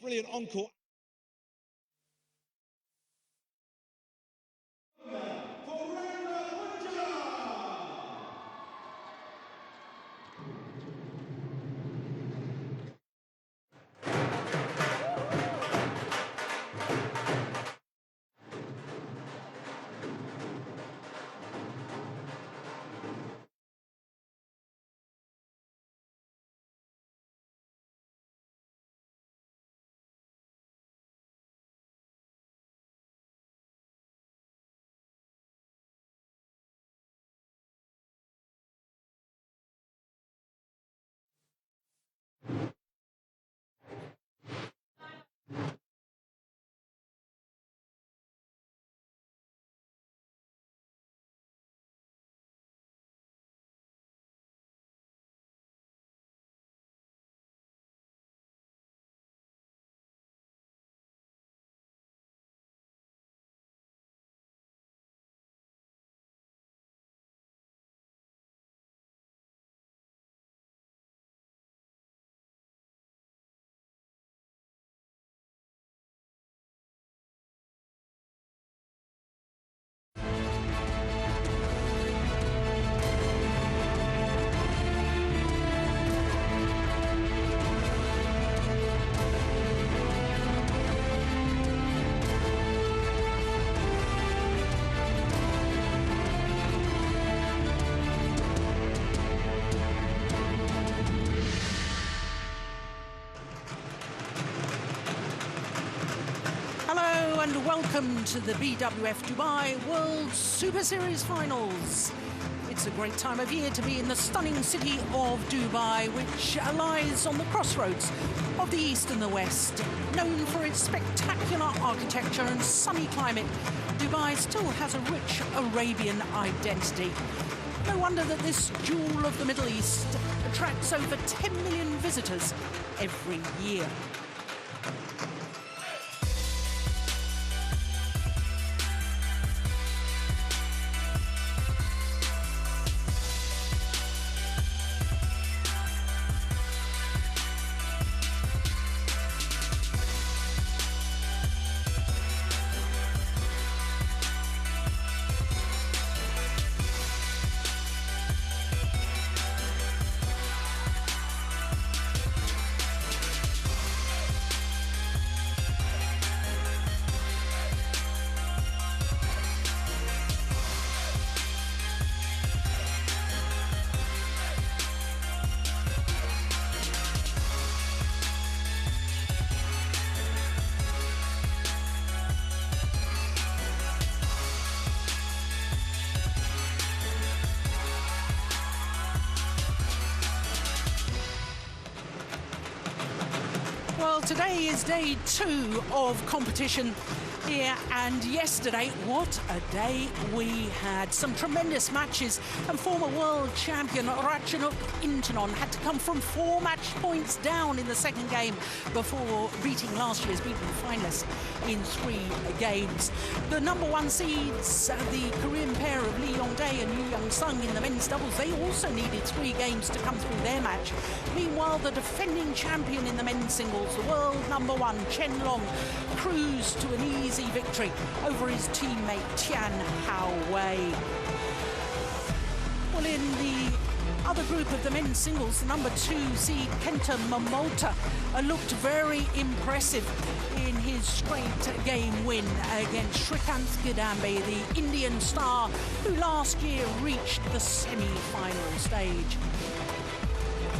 Brilliant encore. Hello and welcome to the BWF Dubai World Superseries Finals. It's a great time of year to be in the stunning city of Dubai, which lies on the crossroads of the East and the West. Known for its spectacular architecture and sunny climate, Dubai still has a rich Arabian identity. No wonder that this jewel of the Middle East attracts over 10 million visitors every year. Well, today is day 2 of competition here, and yesterday, what a day we had. Some tremendous matches, and former world champion Ratchanok Intanon had to come from 4 match points down in the second game before beating last year's beaten finalist in 3 games. The number 1 seeds, the Korean pair of Lee Yong-dae and Yoo Young-sung in the men's doubles, they also needed 3 games to come through their match. Meanwhile, the defending champion in the men's singles, the world number 1, Chen Long, cruised to an easy victory over his teammate Tian Hao Wei. Well, in the other group of the men's singles, the number 2 seed Kenta Momota looked very impressive in his straight game win against Shrikant Gidambe, the Indian star who last year reached the semi-final stage.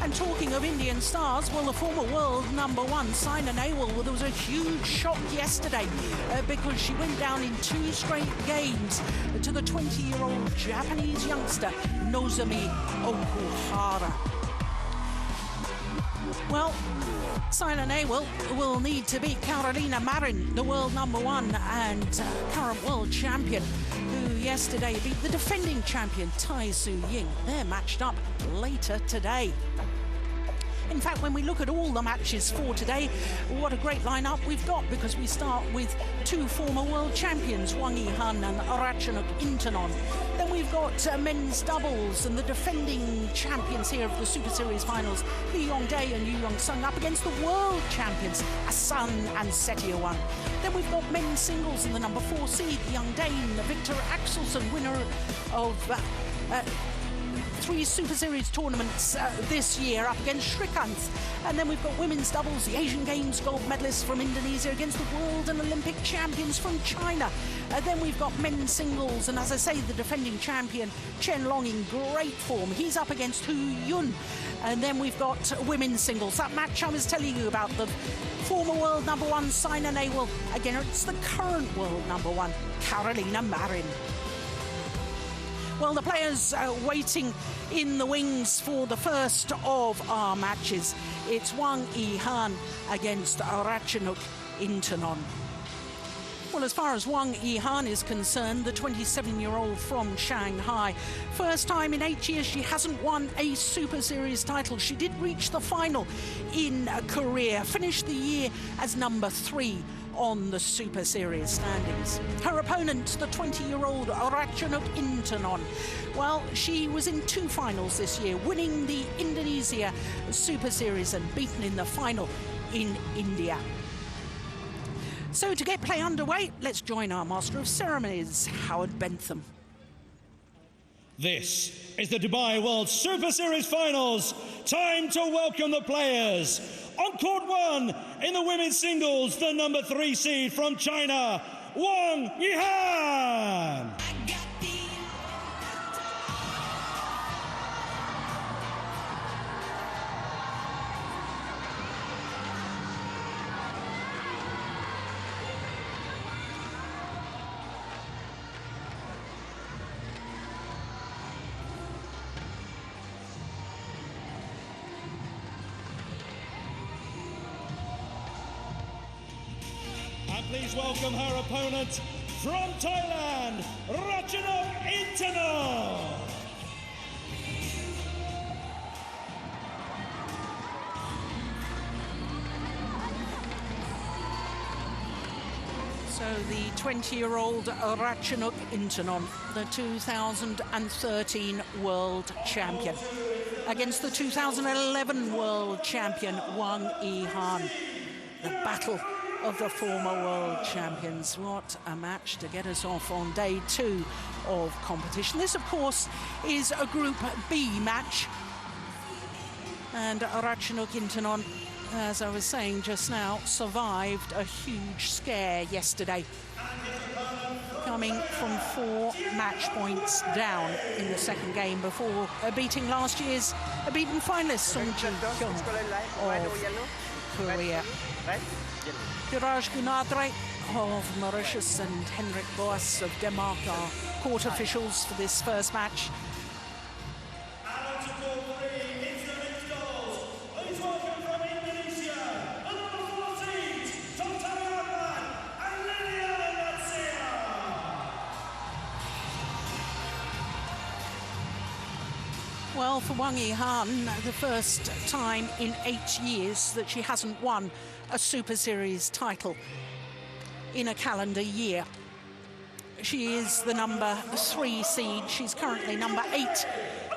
And talking of Indian stars, well, the former world number 1, Saina Nehwal, well, there was a huge shock yesterday because she went down in 2 straight games to the 20-year-old Japanese youngster, Nozomi Okuhara. Well, Saina Nehwal will need to beat Carolina Marin, the world number 1 and current world champion, who yesterday beat the defending champion Tai Su Ying. They're matched up later today. In fact, when we look at all the matches for today, what a great lineup we've got, because we start with two former world champions, Wang Yihan and Ratchanok Intanon. Then we've got men's doubles and the defending champions here of the Super Series finals, Lee Yong-dae and Yu Yong-sung, up against the world champions, Asan and Setiawan. Then we've got men's singles and the number 4 seed, Young Dane, Victor Axelsen, winner of 3 Super Series tournaments this year, up against Shrikant. And then we've got women's doubles, the Asian Games gold medalists from Indonesia against the world and Olympic champions from China. Then we've got men's singles, and as I say, the defending champion, Chen Long, in great form. He's up against Hu Yun. And then we've got women's singles, that match I was telling you about, the former world number 1, Saina Nehwal, against the current world number 1, Carolina Marin. Well, the players waiting in the wings for the first of our matches. It's Wang Yihan against Ratchanok Intanon. Well, as far as Wang Yihan is concerned, the 27-year-old from Shanghai, first time in 8 years she hasn't won a Super Series title. She did reach the final in Korea, finished the year as number 3 on the Super Series standings. Her opponent, the 20-year-old Ratchanok Intanon, well, she was in 2 finals this year, winning the Indonesia Super Series and beaten in the final in India. So to get play underway, let's join our Master of Ceremonies, Howard Bentham. This is the Dubai World Super Series Finals. Time to welcome the players. On court 1, in the women's singles, the number 3 seed from China, Wang Yihan. Please welcome her opponent from Thailand, Ratchanok Intanon. So the 20-year-old Ratchanok Intanon, the 2013 world champion, against the 2011 world champion, Wang Yihan. The battle of the former world champions. What a match to get us off on day 2 of competition. This, of course, is a Group B match. And Ratchanok Intanon, as I was saying just now, survived a huge scare yesterday, coming from 4 match points down in the second game before beating last year's beaten finalist Song Ji-kyung of Korea. Biraj Gunadre of Mauritius and Henrik Boas of Denmark are court officials for this first match. Well, for Wang Yihan, the first time in 8 years that she hasn't won a Super Series title in a calendar year. She is the number 3 seed. She's currently number 8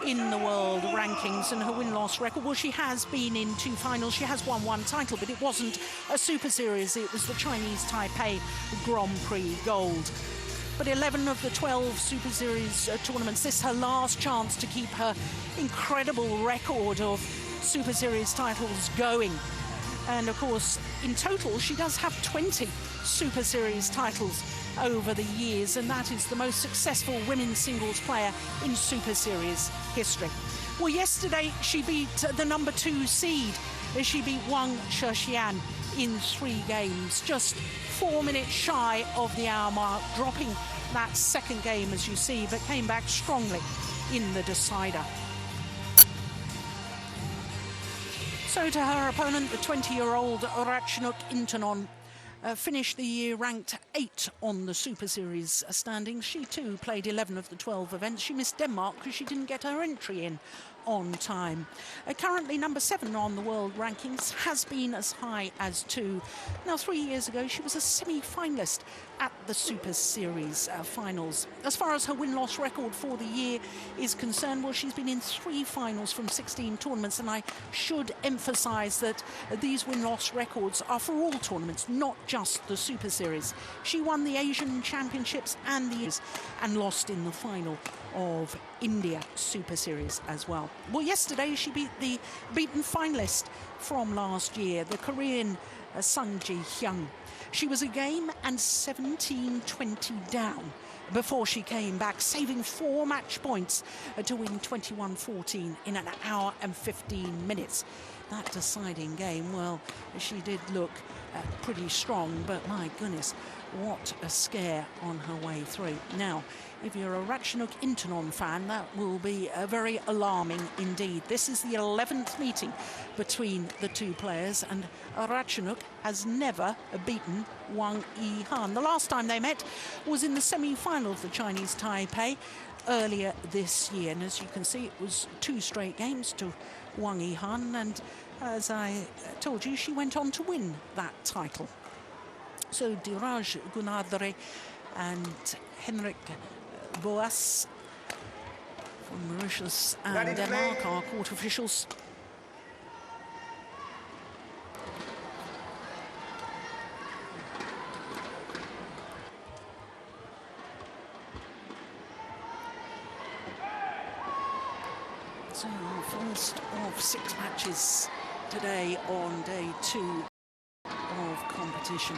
in the world rankings, and her win-loss record, well, she has been in 2 finals. She has won 1 title, but it wasn't a Super Series. It was the Chinese Taipei Grand Prix Gold. But 11 of the 12 Super Series tournaments, this is her last chance to keep her incredible record of Super Series titles going. And of course, in total, she does have 20 Super Series titles over the years, and that is the most successful women's singles player in Super Series history. Well, yesterday she beat the number 2 seed. She beat Wang Shixian in 3 games, just 4 minutes shy of the hour mark, dropping that second game, as you see, but came back strongly in the decider. So to her opponent, the 20-year-old Ratchanok Intanon, finished the year ranked 8 on the Super Series standings. She too played 11 of the 12 events. She missed Denmark because she didn't get her entry in on time. Currently number 7 on the world rankings, has been as high as 2. Now 3 years ago she was a semi-finalist at the Super Series finals. As far as her win-loss record for the year is concerned, well, she's been in 3 finals from 16 tournaments, and I should emphasize that these win-loss records are for all tournaments, not just the Super Series. She won the Asian Championships and lost in the final of India Super Series as well. Well, yesterday she beat the beaten finalist from last year, the Korean Sung Ji-hyun. She was a game and 17-20 down before she came back, saving 4 match points to win 21-14 in an hour and 15 minutes. That deciding game, well, she did look pretty strong, but my goodness, what a scare on her way through. Now, if you're a Ratchanok Intanon fan, that will be very alarming indeed. This is the 11th meeting between the two players, and Ratchanok has never beaten Wang Yihan. The last time they met was in the semi-final of the Chinese Taipei earlier this year, and as you can see, it was 2 straight games to Wang Yihan, and as I told you, she went on to win that title. So Diraj Gunadre and Henrik Boas from Mauritius and Denmark are court officials. So first of 6 matches today on day 2 of competition.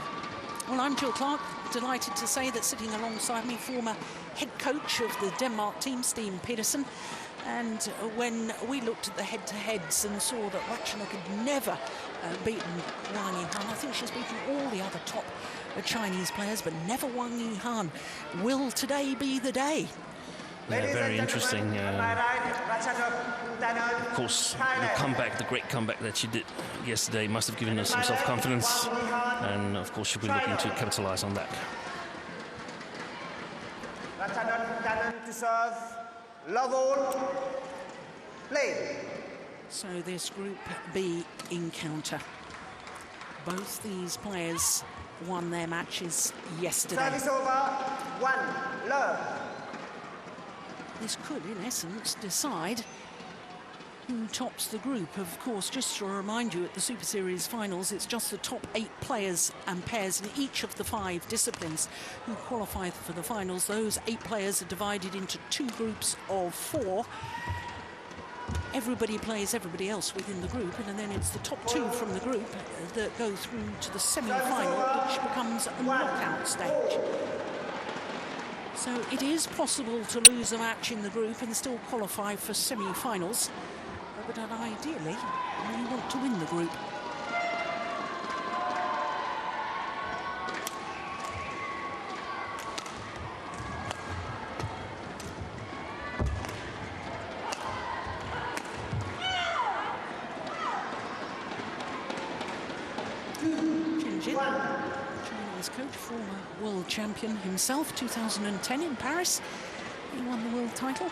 Well, I'm Jill Clark, delighted to say that sitting alongside me, former head coach of the Denmark team, Steen Petersen. And when we looked at the head-to-heads and saw that Ratchanok had never beaten Wang Yihan, I think she's beaten all the other top Chinese players, but never Wang Yihan. Will today be the day? Yeah, very interesting. Of course, the comeback, the great comeback that she did yesterday must have given her some self-confidence, and of course she'll be looking to capitalize on that. Ratchanok to serve, love all, play. So this Group B encounter. Both these players won their matches yesterday. Service over, 1, love. This could, in essence, decide who tops the group. Of course, just to remind you, at the Super Series finals, it's just the top 8 players and pairs in each of the 5 disciplines who qualify for the finals. Those 8 players are divided into 2 groups of 4. Everybody plays everybody else within the group, and then it's the top 2 from the group that go through to the semi-final, which becomes a knockout stage. So it is possible to lose a match in the group and still qualify for semi-finals, but ideally you want to win the group. Chinese coach, former world champion himself, 2010 in Paris. He won the world title.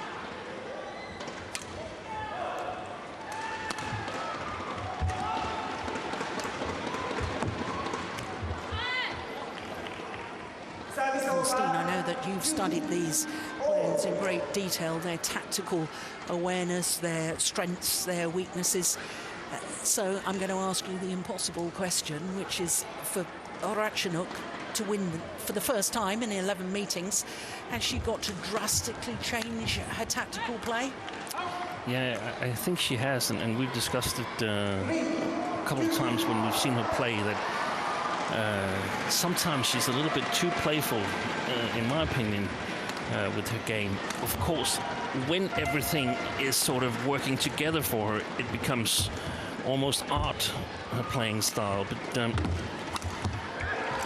Well, Steen, I know that you've studied these players in great detail, their tactical awareness, their strengths, their weaknesses. So I'm going to ask you the impossible question, which is for Ratchanok to win for the first time in 11 meetings. Has she got to drastically change her tactical play? Yeah, I think she has, and we've discussed it a couple of times when we've seen her play, that sometimes she's a little bit too playful, in my opinion, with her game. Of course, when everything is sort of working together for her, it becomes almost art, her playing style. But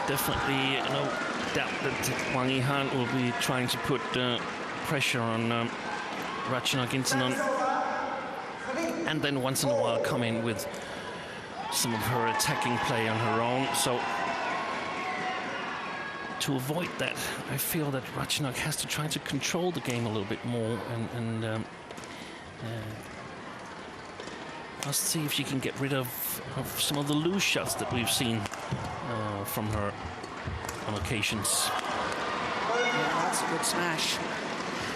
definitely no doubt that Wang Yihan will be trying to put pressure on Ratchanok Intanon, and then once in a while come in with some of her attacking play on her own. So to avoid that, I feel that Ratchanok has to try to control the game a little bit more and Let's see if she can get rid of some of the loose shots that we've seen from her on occasions. Yeah, that's a good smash.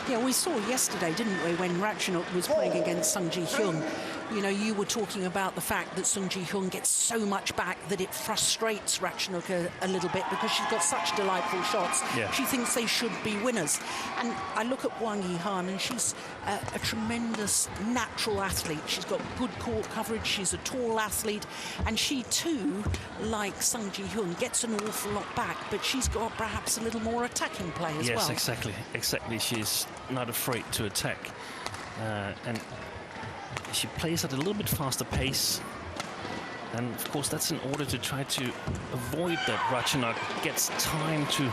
Yeah, we saw yesterday, didn't we, when Ratchanok was playing against Sung Ji-hyun. You know, you were talking about the fact that Sung Ji-hyun gets so much back that it frustrates Ratchanok a little bit because she's got such delightful shots. Yeah. She thinks they should be winners. And I look at Wang Yihan, and she's a tremendous natural athlete. She's got good court coverage. She's a tall athlete. And she, too, like Sung Ji-hyun, gets an awful lot back. But she's got perhaps a little more attacking play as well. Yes, exactly. Exactly. She's not afraid to attack. And she plays at a little bit faster pace, and of course that's in order to try to avoid that Ratchanok gets time to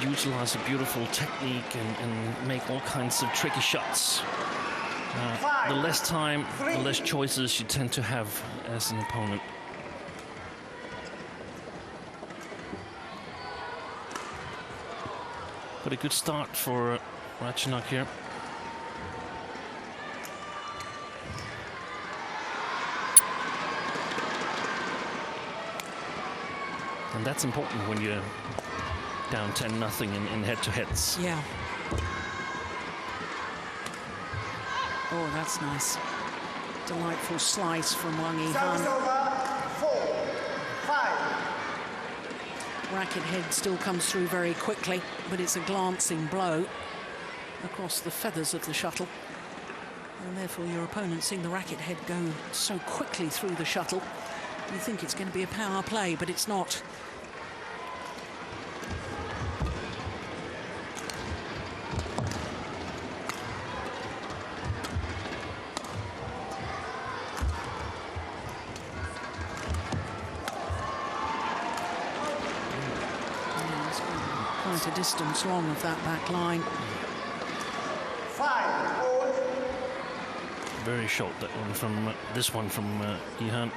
utilize a beautiful technique and make all kinds of tricky shots. The less time, the less choices you tend to have as an opponent. But a good start for Ratchanok here. And that's important when you're down 10-0 in head-to-heads. Yeah. Oh, that's nice. Delightful slice from Wang Yihan. 4-5. Racket head still comes through very quickly, but it's a glancing blow across the feathers of the shuttle. And therefore your opponent, seeing the racket head go so quickly through the shuttle, you think it's going to be a power play, but it's not. Quite a distance long of that back line. 5-all. Very short, that one from this one from Yihan.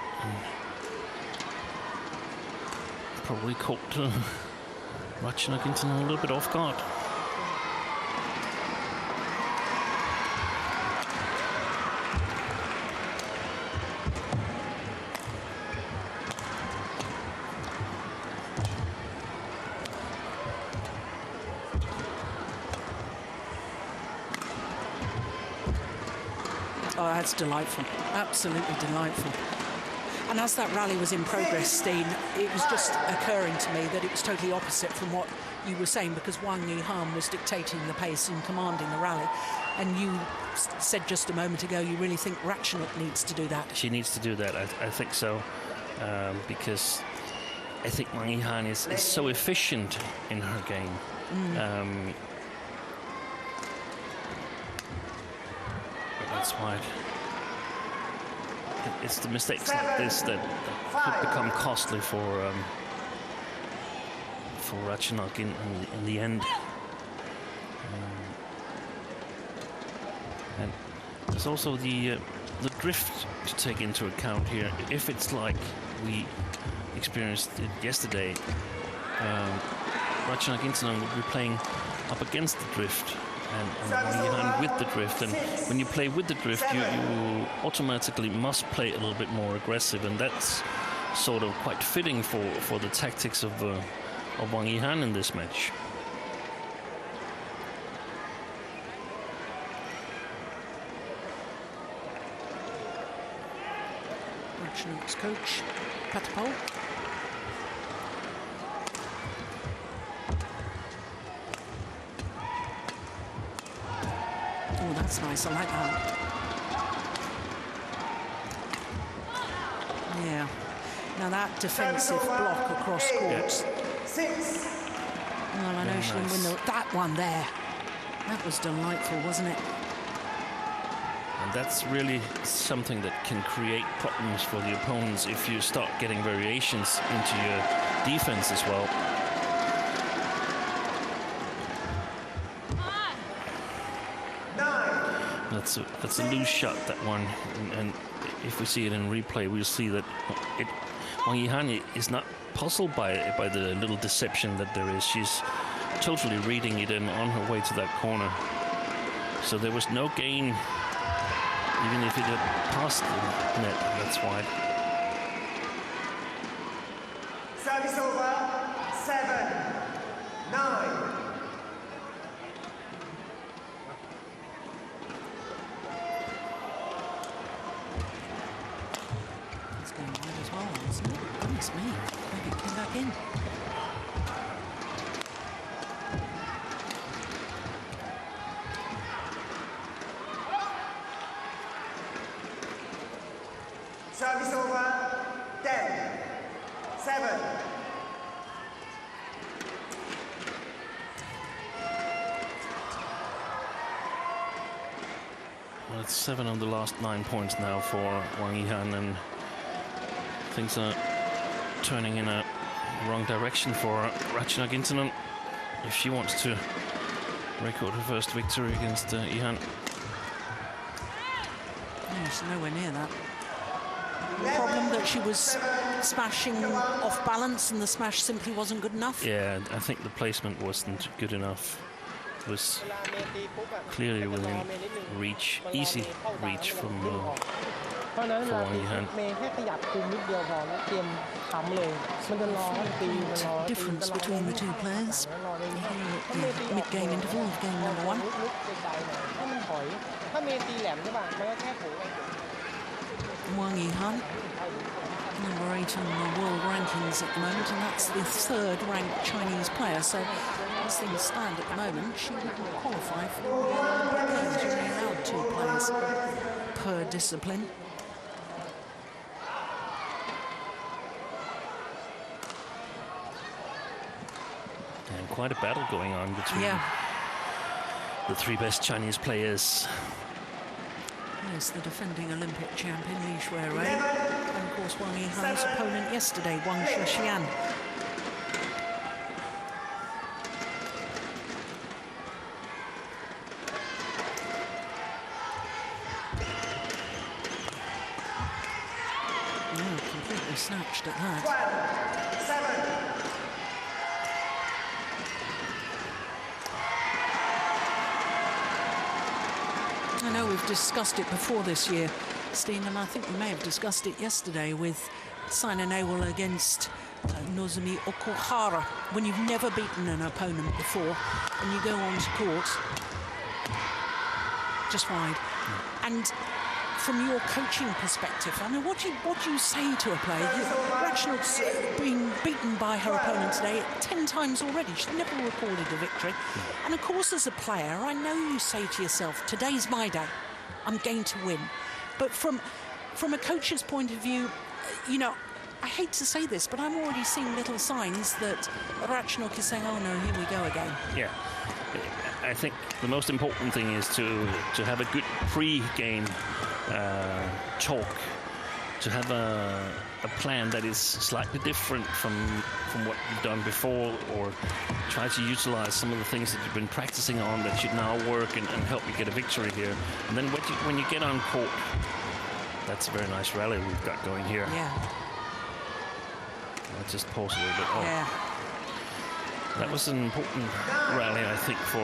Probably caught Ratchanok Intanon a little bit off guard. Oh, that's delightful. Absolutely delightful. And as that rally was in progress, Steen, it was just occurring to me that it was totally opposite from what you were saying, because Wang Yihan was dictating the pace and commanding the rally. And you said just a moment ago you really think Ratchanok needs to do that. She needs to do that, I think so, because I think Wang Yihan is so efficient in her game. That's why it's the mistakes like this that could become costly for Ratchanok in the end. And there's also the drift to take into account here. If it's like we experienced it yesterday, Ratchanok Intanon will be playing up against the drift. And Wang Yihan with the drift, and when you play with the drift, you automatically must play a little bit more aggressive, and that's sort of quite fitting for the tactics of Wang Yihan in this match. Ratchanok's coach, Patapol. Oh, that's nice. I like that. Yeah. Now that defensive block across court. 6. Well, I know she didn't win that one there. That was delightful, wasn't it? And that's really something that can create problems for the opponents if you start getting variations into your defense as well. That's a loose shot, that one, and if we see it in replay, we'll see that Wang Yihan is not puzzled by the little deception that there is. She's totally reading it and on her way to that corner. So there was no gain Even if it had passed the net, that's wide. Service over, 7, 9. It's going wide as well, isn't it? Goodness me. Maybe it came back in. Service over, 10, 7. Well, it's 7 of the last 9 points now for Wang Yihan, and things are turning in a wrong direction for Ratchanok Intanon if she wants to record her first victory against Yihan. No, she's nowhere near that. The problem that she was smashing off balance and the smash simply wasn't good enough. Yeah, I think the placement wasn't good enough. It was clearly within reach, easy reach for Wang Yihan. Difference between the two players. Mid-game interval of game number 1. Wang Yihan, number 8 on the world rankings at the moment, and that's the 3rd ranked Chinese player. So as things stand at the moment, she wouldn't qualify for the Olympic Games. You're only allowed 2 players per discipline. And quite a battle going on between the 3 best Chinese players. Yes, the defending Olympic champion, Li Shuirui, and of course Wang Yihan's opponent yesterday, Wang Yihan. Completely snatched at that. 7. I know we've discussed it before this year, Steen, and I think we may have discussed it yesterday with Saina Nehwal against Nozomi Okuhara. When you've never beaten an opponent before and you go onto court, just wide. And from your coaching perspective, I mean, what do you say to a player? Ratchanok's been beaten by her opponent today 10 times already. She's never recorded a victory. And of course, as a player, I know you say to yourself, today's my day. I'm going to win. But from a coach's point of view, you know, I hate to say this, but I'm already seeing little signs that Ratchanok is saying, oh no, here we go again. Yeah. I think the most important thing is to have a good pre-game talk, to have a plan that is slightly different from what you've done before, or try to utilize some of the things that you've been practicing on that should now work and help you get a victory here. And then when you get on court, that's a very nice rally we've got going here. Yeah. I'll just pause a little bit. Oh. Yeah. That was an important rally, I think, for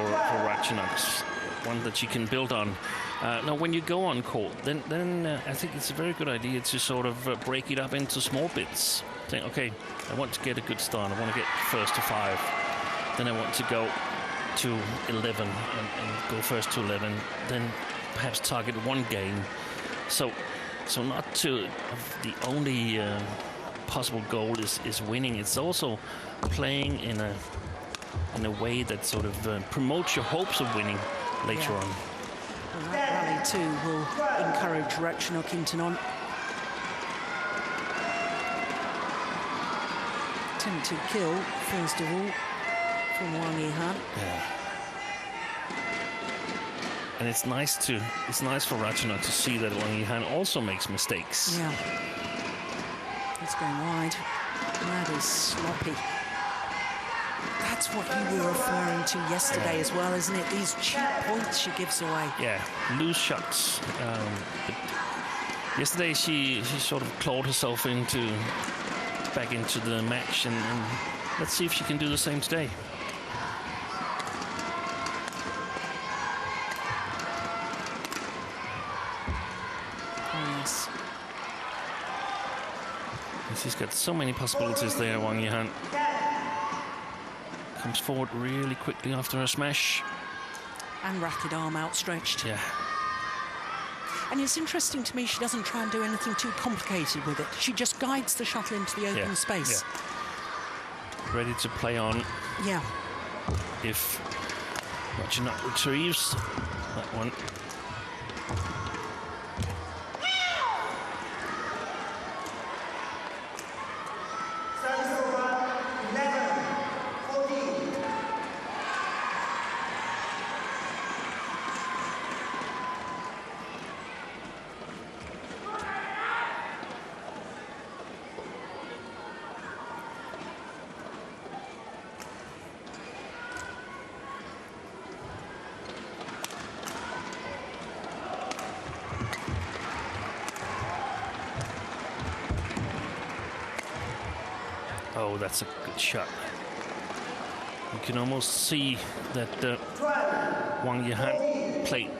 Ratchanok, one that you can build on. Now, when you go on court, then I think it's a very good idea to sort of break it up into small bits. Think, okay, I want to get a good start. I want to get first to 5. Then I want to go to 11 and go first to 11. Then perhaps target one game. So not to the only possible goal is winning. It's also playing in a way that sort of promotes your hopes of winning later on. Well, that rally too will encourage Ratchanok Intanon. Attempted kill, first of all, from Wang Yihan. Yeah. And it's nice for Ratchanok to see that Wang Yihan also makes mistakes. Yeah. It's going wide. That is sloppy. That's what you were referring to yesterday as well, isn't it? These cheap points she gives away. Yeah, loose shots. But yesterday she sort of clawed herself back into the match, and let's see if she can do the same today. Yes. She's got so many possibilities there, Wang Yihan. Comes forward really quickly after a smash. And racket arm outstretched. Yeah. And it's interesting to me, she doesn't try and do anything too complicated with it. She just guides the shuttle into the open space. Yeah. Ready to play on. Yeah. If Ratchanok retrieves that one. Service over 11, 14. Oh, that's a good shot. You can almost see that Wang Yihan played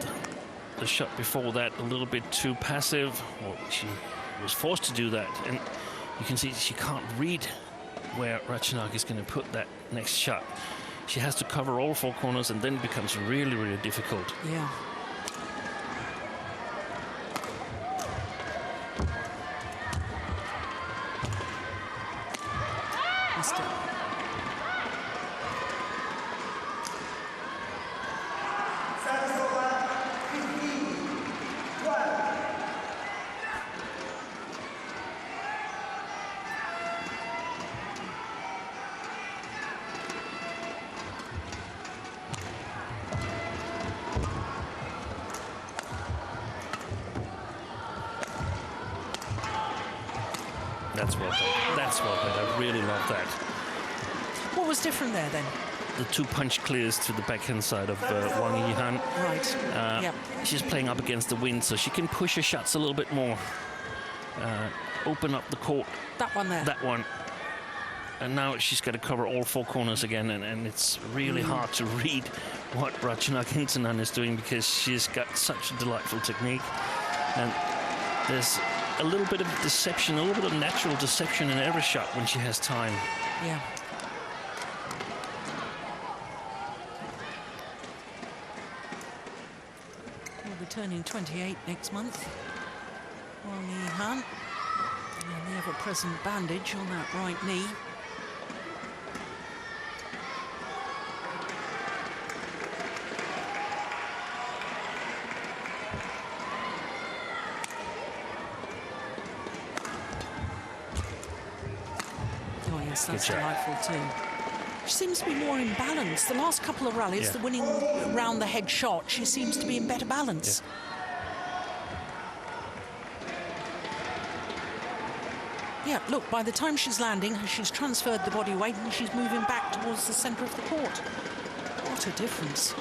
the shot before that a little bit too passive. Well, she was forced to do that, and you can see she can't read where Ratchanok is going to put that next shot. She has to cover all four corners, and then it becomes really, really difficult. Yeah. Missed it. Service over 15, 12. That's well played. That's well played. I really love that. What was different there then? The two punch clears to the backhand side of Wang Yihan. Right. Yeah. She's playing up against the wind, so she can push her shots a little bit more. Open up the court. That one there. That one. And now she's got to cover all four corners again, and it's really hard to read what Ratchanok Intanon is doing because she's got such a delightful technique. And there's a little bit of deception, a little bit of natural deception in every shot when she has time. Yeah. Will be turning 28 next month. Wang Yihan. And the ever-present bandage on that right knee. Oh yes, that's Good job. delightful too. She seems to be more in balance. The last couple of rallies, the winning round the head shot, she seems to be in better balance. Yeah, look, by the time she's landing, she's transferred the body weight and she's moving back towards the centre of the court. What a difference.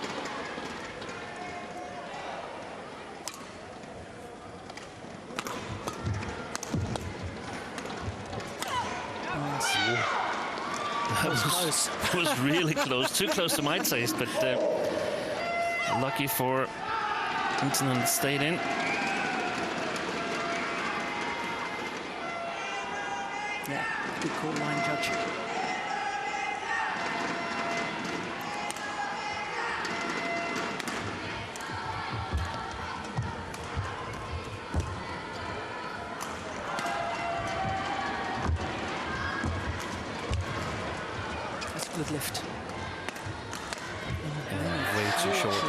That was close. That was really close. Too close to my taste, but lucky for Intanon it stayed in. Yeah, good call, line judge. That's a good lift. Way too short.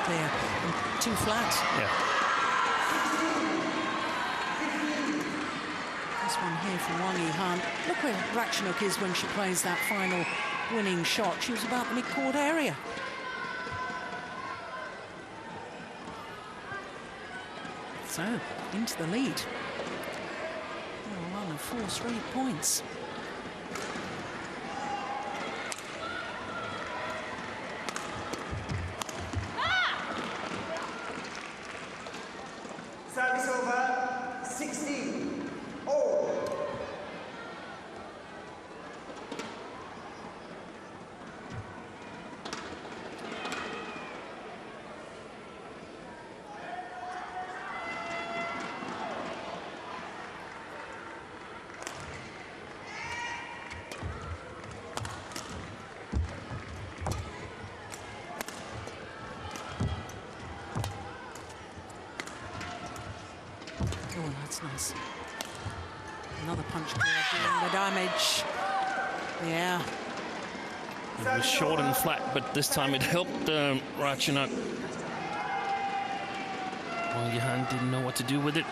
There, and too flat. Yeah. This one here from Wang Yihan. Look where Ratchanok is when she plays that final winning shot. She was about the mid-court area. So, into the lead. A run of 4 straight points. Service over 16, all. That's nice. Another punch clear doing the damage. Yeah. It was short and flat, but this time it helped Ratchanok. Wang Yihan didn't know what to do with it.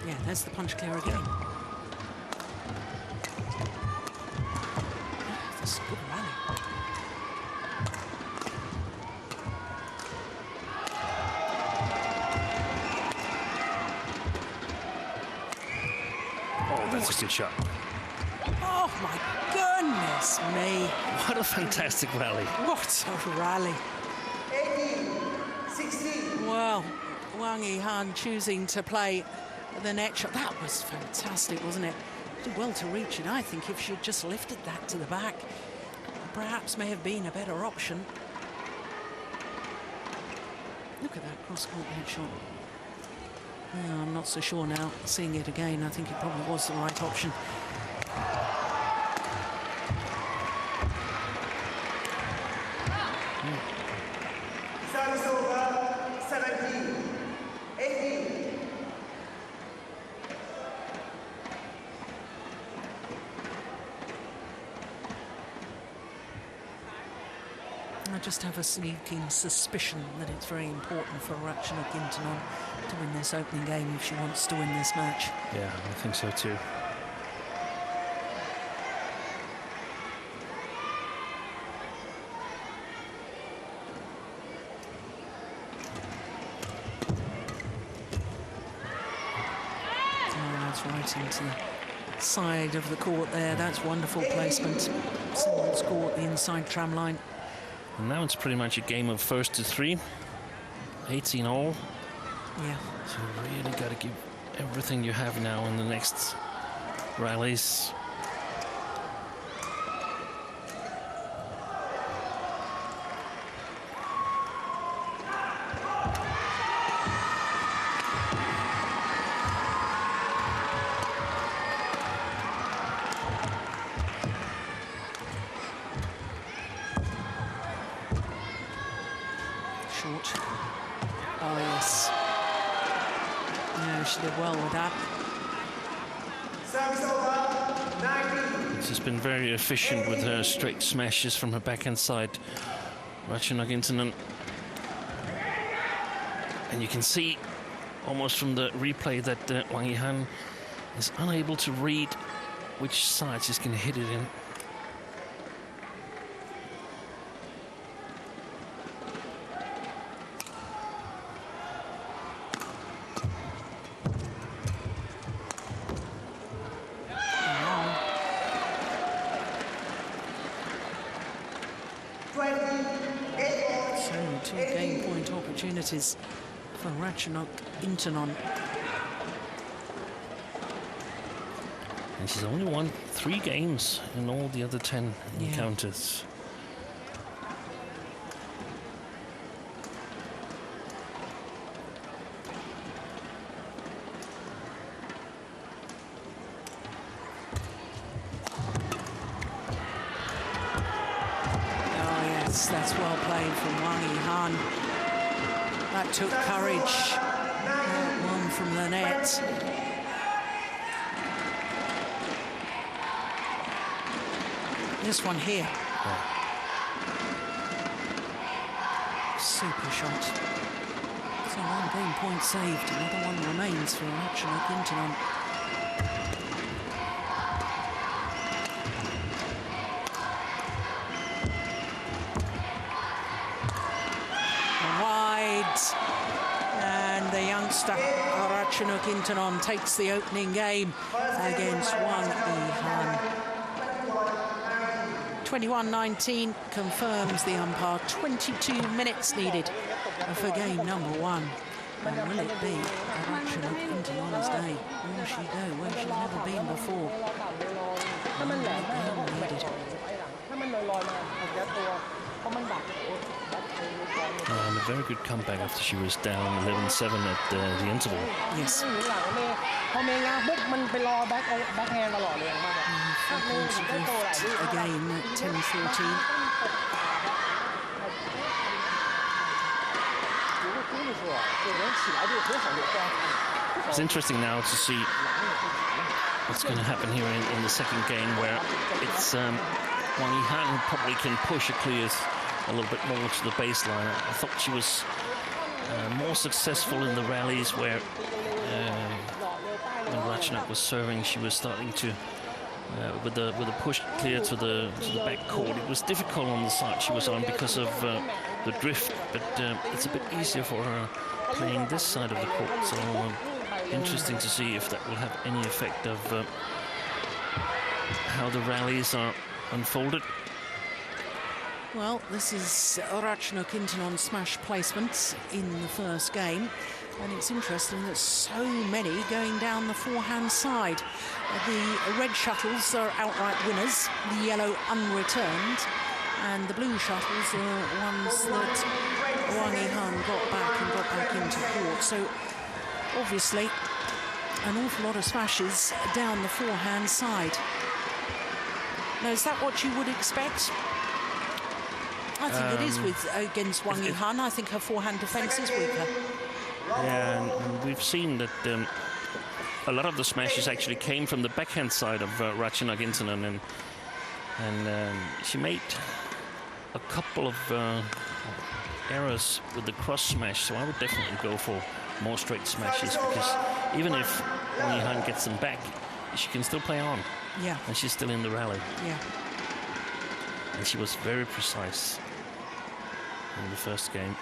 Yeah, there's the punch clear again. That's a good rally. Oh, that's a good shot. Oh my goodness me. What a fantastic rally. What a rally. 18, 16. Well, Wang Yihan choosing to play the net shot. That was fantastic, wasn't it? Did well to reach it. I think if she'd just lifted that to the back, perhaps may have been a better option. Look at that cross-court net shot. Yeah, I'm not so sure now. Seeing it again, I think it probably was the right option. Service over, 17, 18. I just have a sneaking suspicion that it's very important for Ratchanok Intanon to win this opening game if she wants to win this match. Yeah, I think so too. Oh, that's right into the side of the court there. That's wonderful placement. Someone's caught the inside tram line. And now it's pretty much a game of first to three. 18 all. Yeah. So you really got to give everything you have now in the next rallies. Short. Oh, yes. No, she did well with that. Service over, 19. She's been very efficient with her straight smashes from her backhand side. Ratchanok Intanon. And you can see almost from the replay that Wang Yihan is unable to read which side she's going to hit it in. So, two game point opportunities for Ratchanok Intanon. And she's only won 3 games in all the other 10 Yeah. encounters. Oh, yes, that's well played from Wang Yihan. That took courage. That one from the net. This one here. Super shot. So 1 game point saved. Another one remains for Ratchanok Intanon. Wide. And the youngster Ratchanok Intanon takes the opening game against Wang Yihan. 21-19 confirms the umpire. 22 minutes needed for game number 1. And will it be a Ratchanok Intanon's day? Will she go where she's never been before? And a very good comeback after she was down 11-7 at the interval. Yes. พอเมงาปุ๊บมันไปรอแบ็คแฮนด์ตลอดเลยมาก Again at 10-14. It's interesting now to see what's going to happen here in the second game, where it's Wang Yihan who probably can push it clear a little bit more to the baseline. I thought she was more successful in the rallies where when Ratchanok was serving, she was starting to with the push clear to the back court. It was difficult on the side she was on because of the drift, but it's a bit easier for her playing this side of the court. So interesting to see if that will have any effect of how the rallies are unfolded. Well, this is Ratchanok Intanon smash placements in the first game. And it's interesting that so many going down the forehand side. The red shuttles are outright winners, the yellow unreturned, and the blue shuttles are ones that Wang Yihan got back into court. So obviously an awful lot of smashes down the forehand side. Now, is that what you would expect? I think it is against Wang Yihan. I think her forehand defence is weaker. Yeah, and we've seen that a lot of the smashes actually came from the backhand side of Ratchanok Intanon, and she made a couple of errors with the cross smash, so I would definitely go for more straight smashes, because even if Wang Yihan gets them back, she can still play on. Yeah. And she's still in the rally. Yeah. And she was very precise in the first game.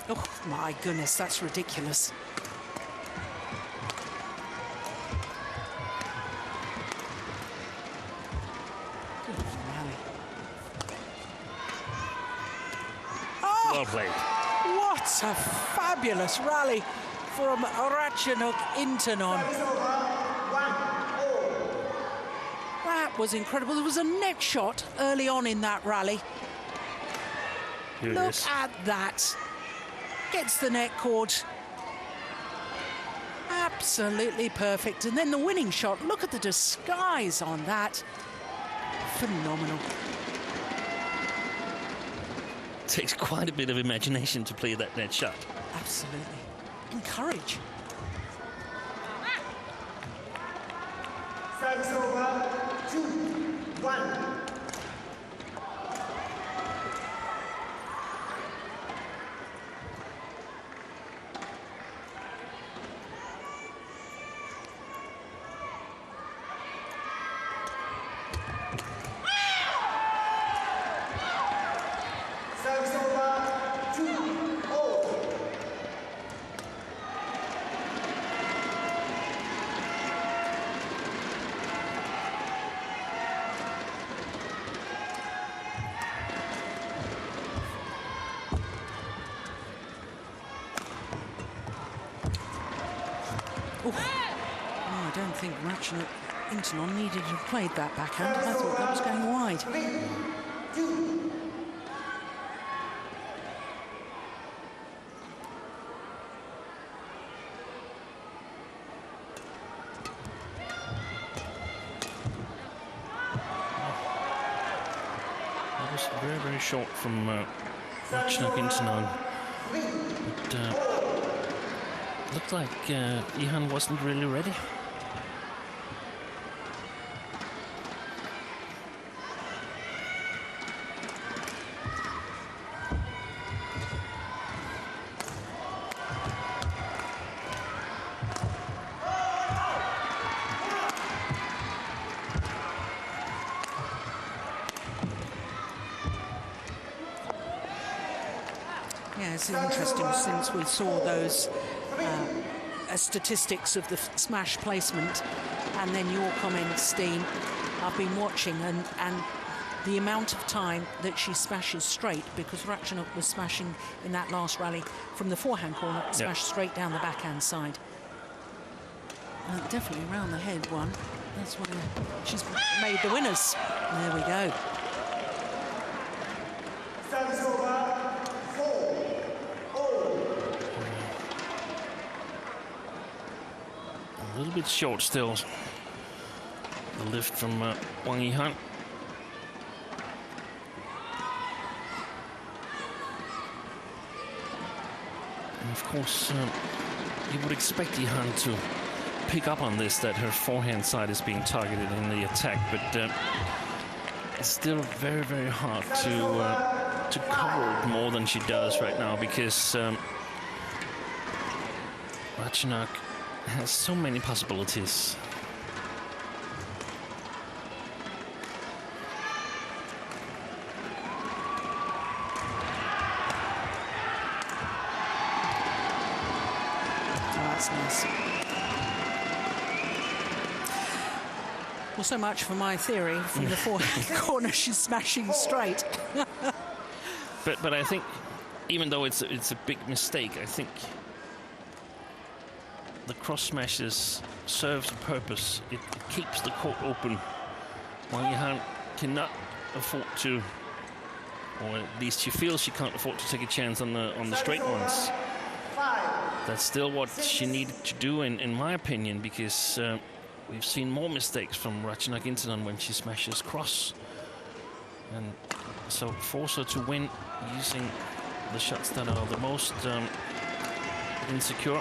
Oh, my goodness, that's ridiculous. Good rally. Oh, Well played. what a fabulous rally from Ratchanok Intanon. That was incredible. There was a net shot early on in that rally. Here it Look is. at that. Gets the net cord. Absolutely perfect. And then the winning shot. Look at the disguise on that. Phenomenal. Takes quite a bit of imagination to play that net shot. Absolutely. And courage. Service over, 2-1. Service over, 2-0. Oh, I don't think Ratchanok Intanon needed to have played that backhand. I thought that was going wide. 3-2. That was very, very short from Ratchanok Intanon. But looked like Yihan wasn't really ready. it's interesting since we saw those statistics of the smash placement and then your comments, Steen. I've been watching and the amount of time that she smashes straight, because Ratchanok was smashing in that last rally from the forehand corner, smashed straight down the backhand side. Definitely around the head one. That's what she's made the winners. There we go. Service over, 4-0. A little bit short still. The lift from Wang Yihan. And of course, you would expect Yihan to pick up on this, that her forehand side is being targeted in the attack, but it's still very, very hard to cover it more than she does right now, because Ratchanok has so many possibilities. That's nice. Well, so much for my theory. From the forehand corner, she's smashing straight. But I think, even though it's a big mistake, I think the cross smashes serves a purpose. It keeps the court open. Wang Yihan cannot afford to, or at least she feels she can't afford to take a chance on the straight ones. That's still what she needed to do, in my opinion, because we've seen more mistakes from Ratchanok Intanon when she smashes cross. And so force her to win using the shots that are the most insecure.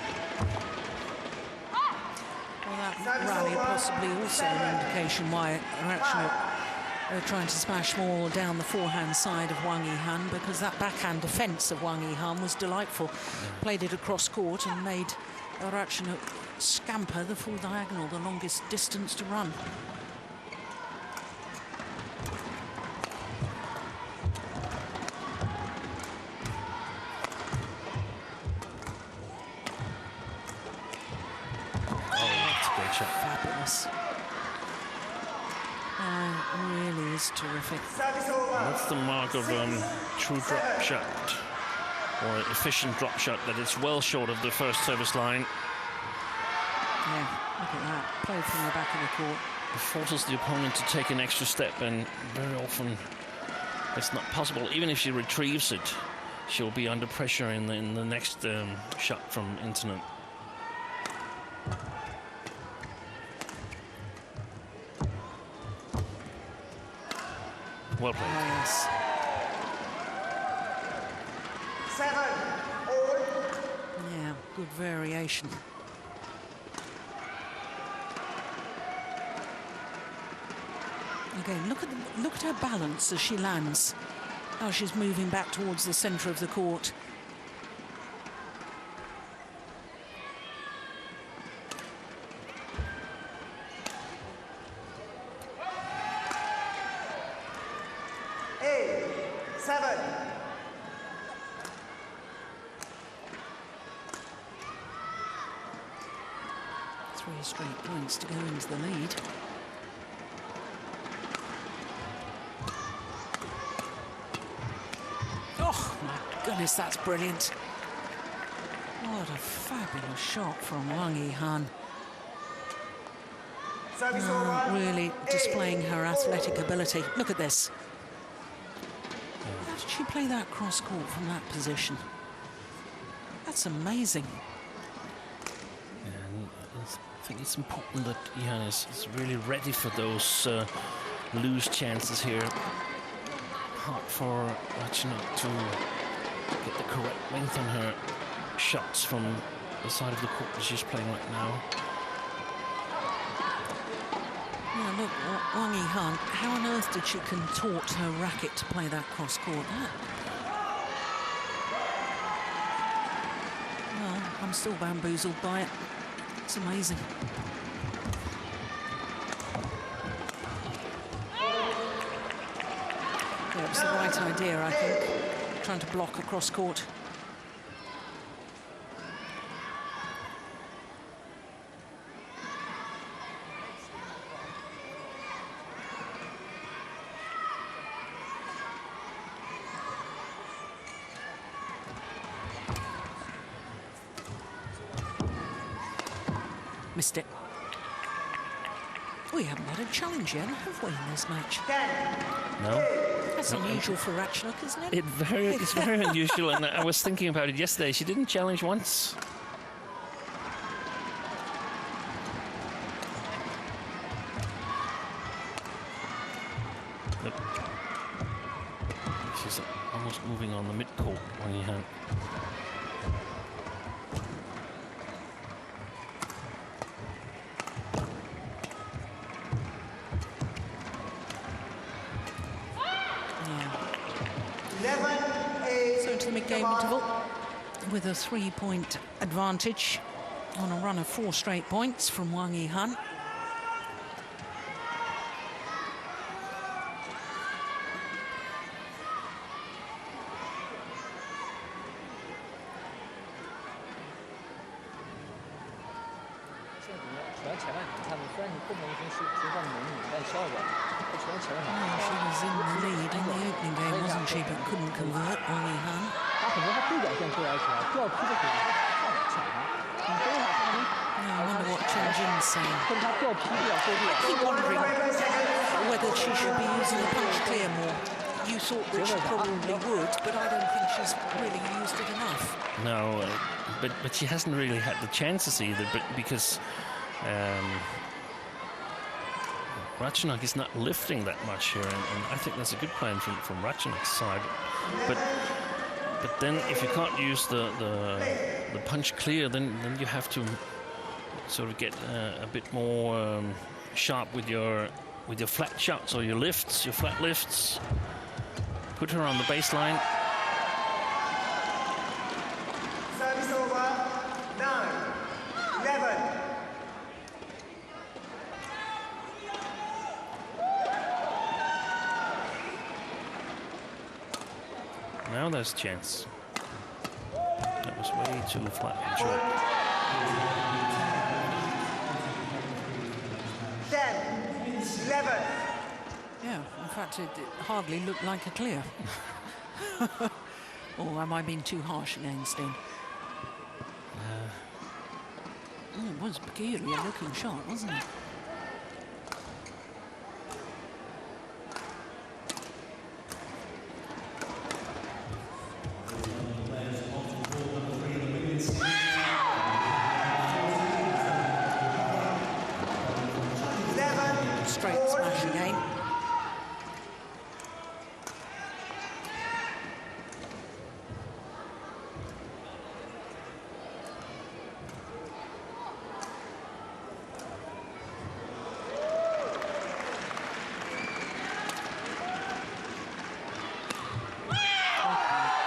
Well, that rally possibly also an indication why Ratchanok are trying to smash more down the forehand side of Wang Yihan, because that backhand defence of Wang Yihan was delightful. Played it across court and made Ratchanok scamper the full diagonal, the longest distance to run. Fabulous. Really is terrific. That's the mark of true drop shot, or efficient drop shot, that it's well short of the first service line. Yeah, look at that. Played from the back of the court. It forces the opponent to take an extra step, and very often it's not possible. Even if she retrieves it, she'll be under pressure in the next shot from Intanon. Well played. Oh, yes. 7-0. Yeah, good variation. Again, look at her balance as she lands. How she's moving back towards the centre of the court. Three straight points to go into the lead. Oh my goodness, that's brilliant. What a fabulous shot from Wang Yihan. Really displaying her athletic ability. Look at this. How did she play that cross court from that position? That's amazing. And I think it's important that Yihan is really ready for those loose chances here. Hard for Ratchanok to get the correct length on her shots from the side of the court that she's playing right now. Yeah, look, Wang Yihan, how on earth did she contort her racket to play that cross court? Well, I'm still bamboozled by it. It's amazing. Yeah, it was the right idea, I think, trying to block across court. Missed it. We haven't had a challenge yet, have we, in this match? No. That's unusual for Ratchanok, isn't it? It's very unusual, and I was thinking about it yesterday. She didn't challenge once. Look. She's almost moving on the mid-court, Wang Yihan. So into the mid-game interval with a 3-point advantage on a run of 4 straight points from Wang Yihan. She was in the lead in the opening game, wasn't she? But couldn't convert, Wang Yihan. I wonder what Chen Jin's saying. I keep wondering whether she should be using the punch clear more. You thought that she probably would, but I don't think she's really used it enough. No, but she hasn't really had the chances either, but because Ratchanok is not lifting that much here, and I think that's a good plan from Ratchanok's side. But then if you can't use the punch clear, then you have to sort of get a bit more sharp with your flat shots or your lifts, your flat lifts. Put her on the baseline. Service over. 9, 11. Now there's a chance. That was way too flat and short. 10, 11. Yeah, in fact, it hardly looked like a clear. Or am I being too harsh against him? It was peculiar looking shot, wasn't it? Straight smash again.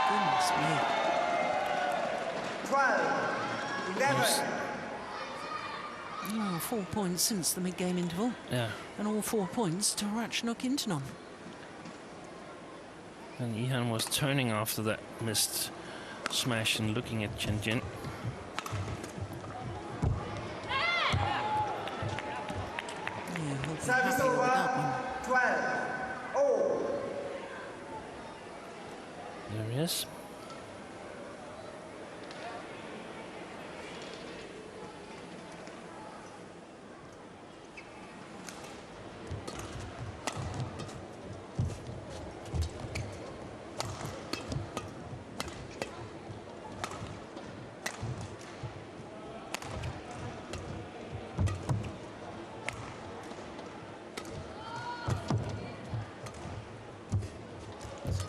Goodness me. 12, 11. 4 points since the mid-game interval. Yeah. And all 4 points to Ratchanok Intanon. And Yihan was turning after that missed smash and looking at Chen Jin. Yeah, he'll be Service happy with that one. over. 12. Oh. There he is.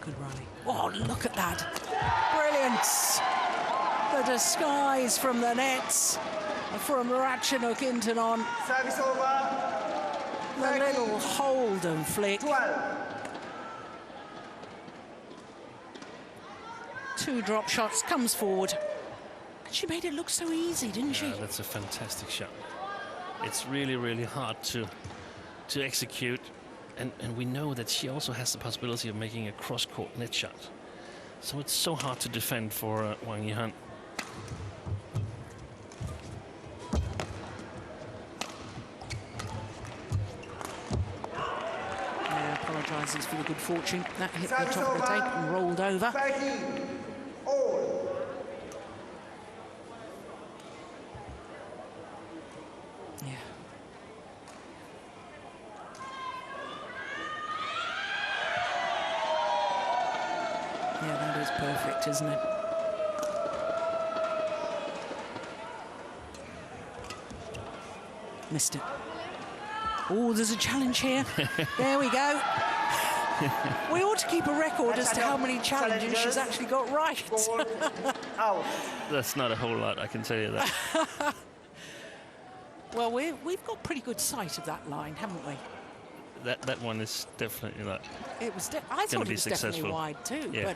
Good rally. Oh, look at that. Brilliant. The disguise from the nets from Ratchanok Intanon. Service over. The little hold and flick. 12. 2 drop shots, comes forward. And she made it look so easy, didn't she? Yeah, that's a fantastic shot. It's really, really hard to execute. And we know that she also has the possibility of making a cross-court net shot. So it's so hard to defend for Wang Yihan. Apologises for the good fortune. That hit the top of the tape and rolled over. 13. All. is perfect, isn't it? Missed it. Oh, there's a challenge here. There we go. We ought to keep a record as to how many challenges she's actually got right. Out. That's not a whole lot, I can tell you that. Well, we've got pretty good sight of that line, haven't we? That one is definitely not. It was. I thought it was definitely successful. wide too. Yeah.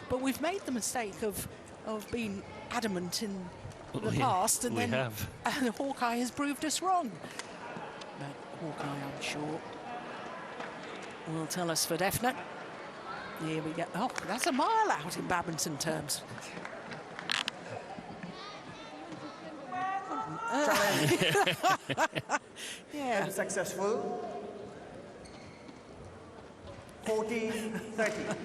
But we've made the mistake of being adamant in the We- past, and we then have. Hawkeye has proved us wrong. But Hawkeye, I'm sure, will tell us for definite. Here we go. Oh, that's a mile out in badminton terms. Yeah. Unsuccessful. 14-30.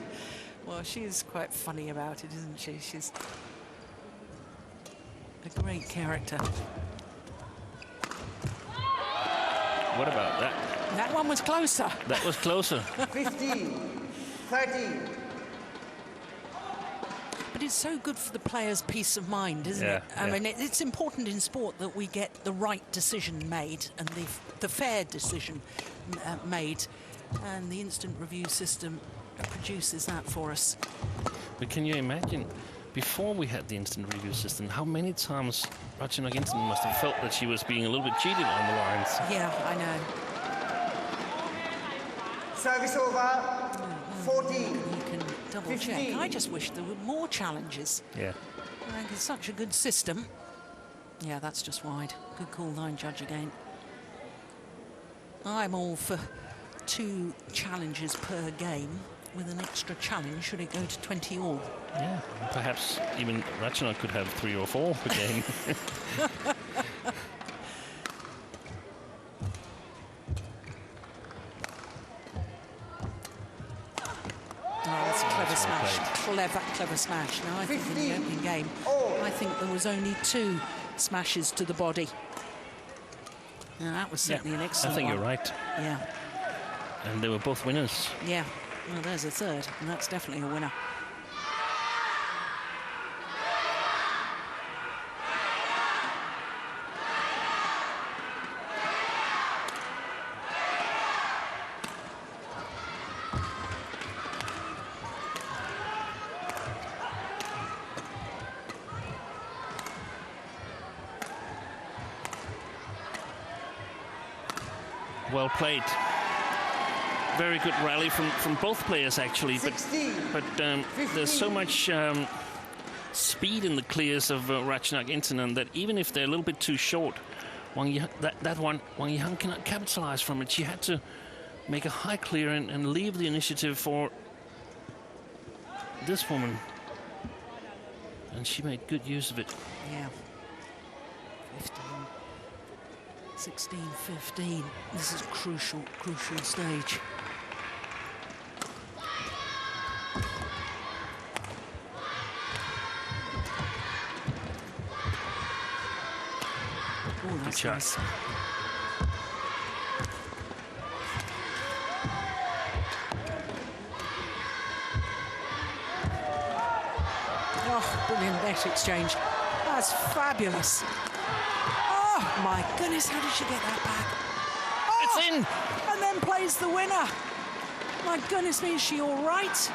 Well, she's quite funny about it, isn't she? She's a great character. What about that? That one was closer. That was closer. 15-13. But it's so good for the player's peace of mind, isn't Yeah, it? I yeah. mean, it's important in sport that we get the right decision made and the fair decision made. And the instant review system produces that for us. But can you imagine, before we had the instant review system, how many times Ratchanok Intanon must have felt that she was being a little bit cheated on the lines? Yeah, I know. Service over. 14. You can double check. 15. I just wish there were more challenges. Yeah. I think it's such a good system. Yeah, that's just wide. Good call, line judge again. I'm all for 2 challenges per game with an extra challenge should it go to 20 all. Yeah. Perhaps even Ratchanok could have 3 or 4 per game. Oh, that's a clever that's well smash. Clever smash. Now, I think in the 15. opening game, I think there was only 2 smashes to the body. Now, that was certainly an I excellent think one. you're right. Yeah, And they were both winners. yeah. Well, there's a third, and that's definitely a winner. Well played. Very good rally from both players, actually. 16. But there's so much speed in the clears of Ratchanok Intanon that even if they're a little bit too short, Wang Yihan cannot capitalize from it. She had to make a high clear and leave the initiative for this woman. And she made good use of it. Yeah. 15, 16, 15. This is a crucial stage. Oh, that's shot. nice. Oh, brilliant net exchange. That's fabulous. Oh, my goodness, how did she get that back? Oh, It's in! and then plays the winner. My goodness me, is she all right?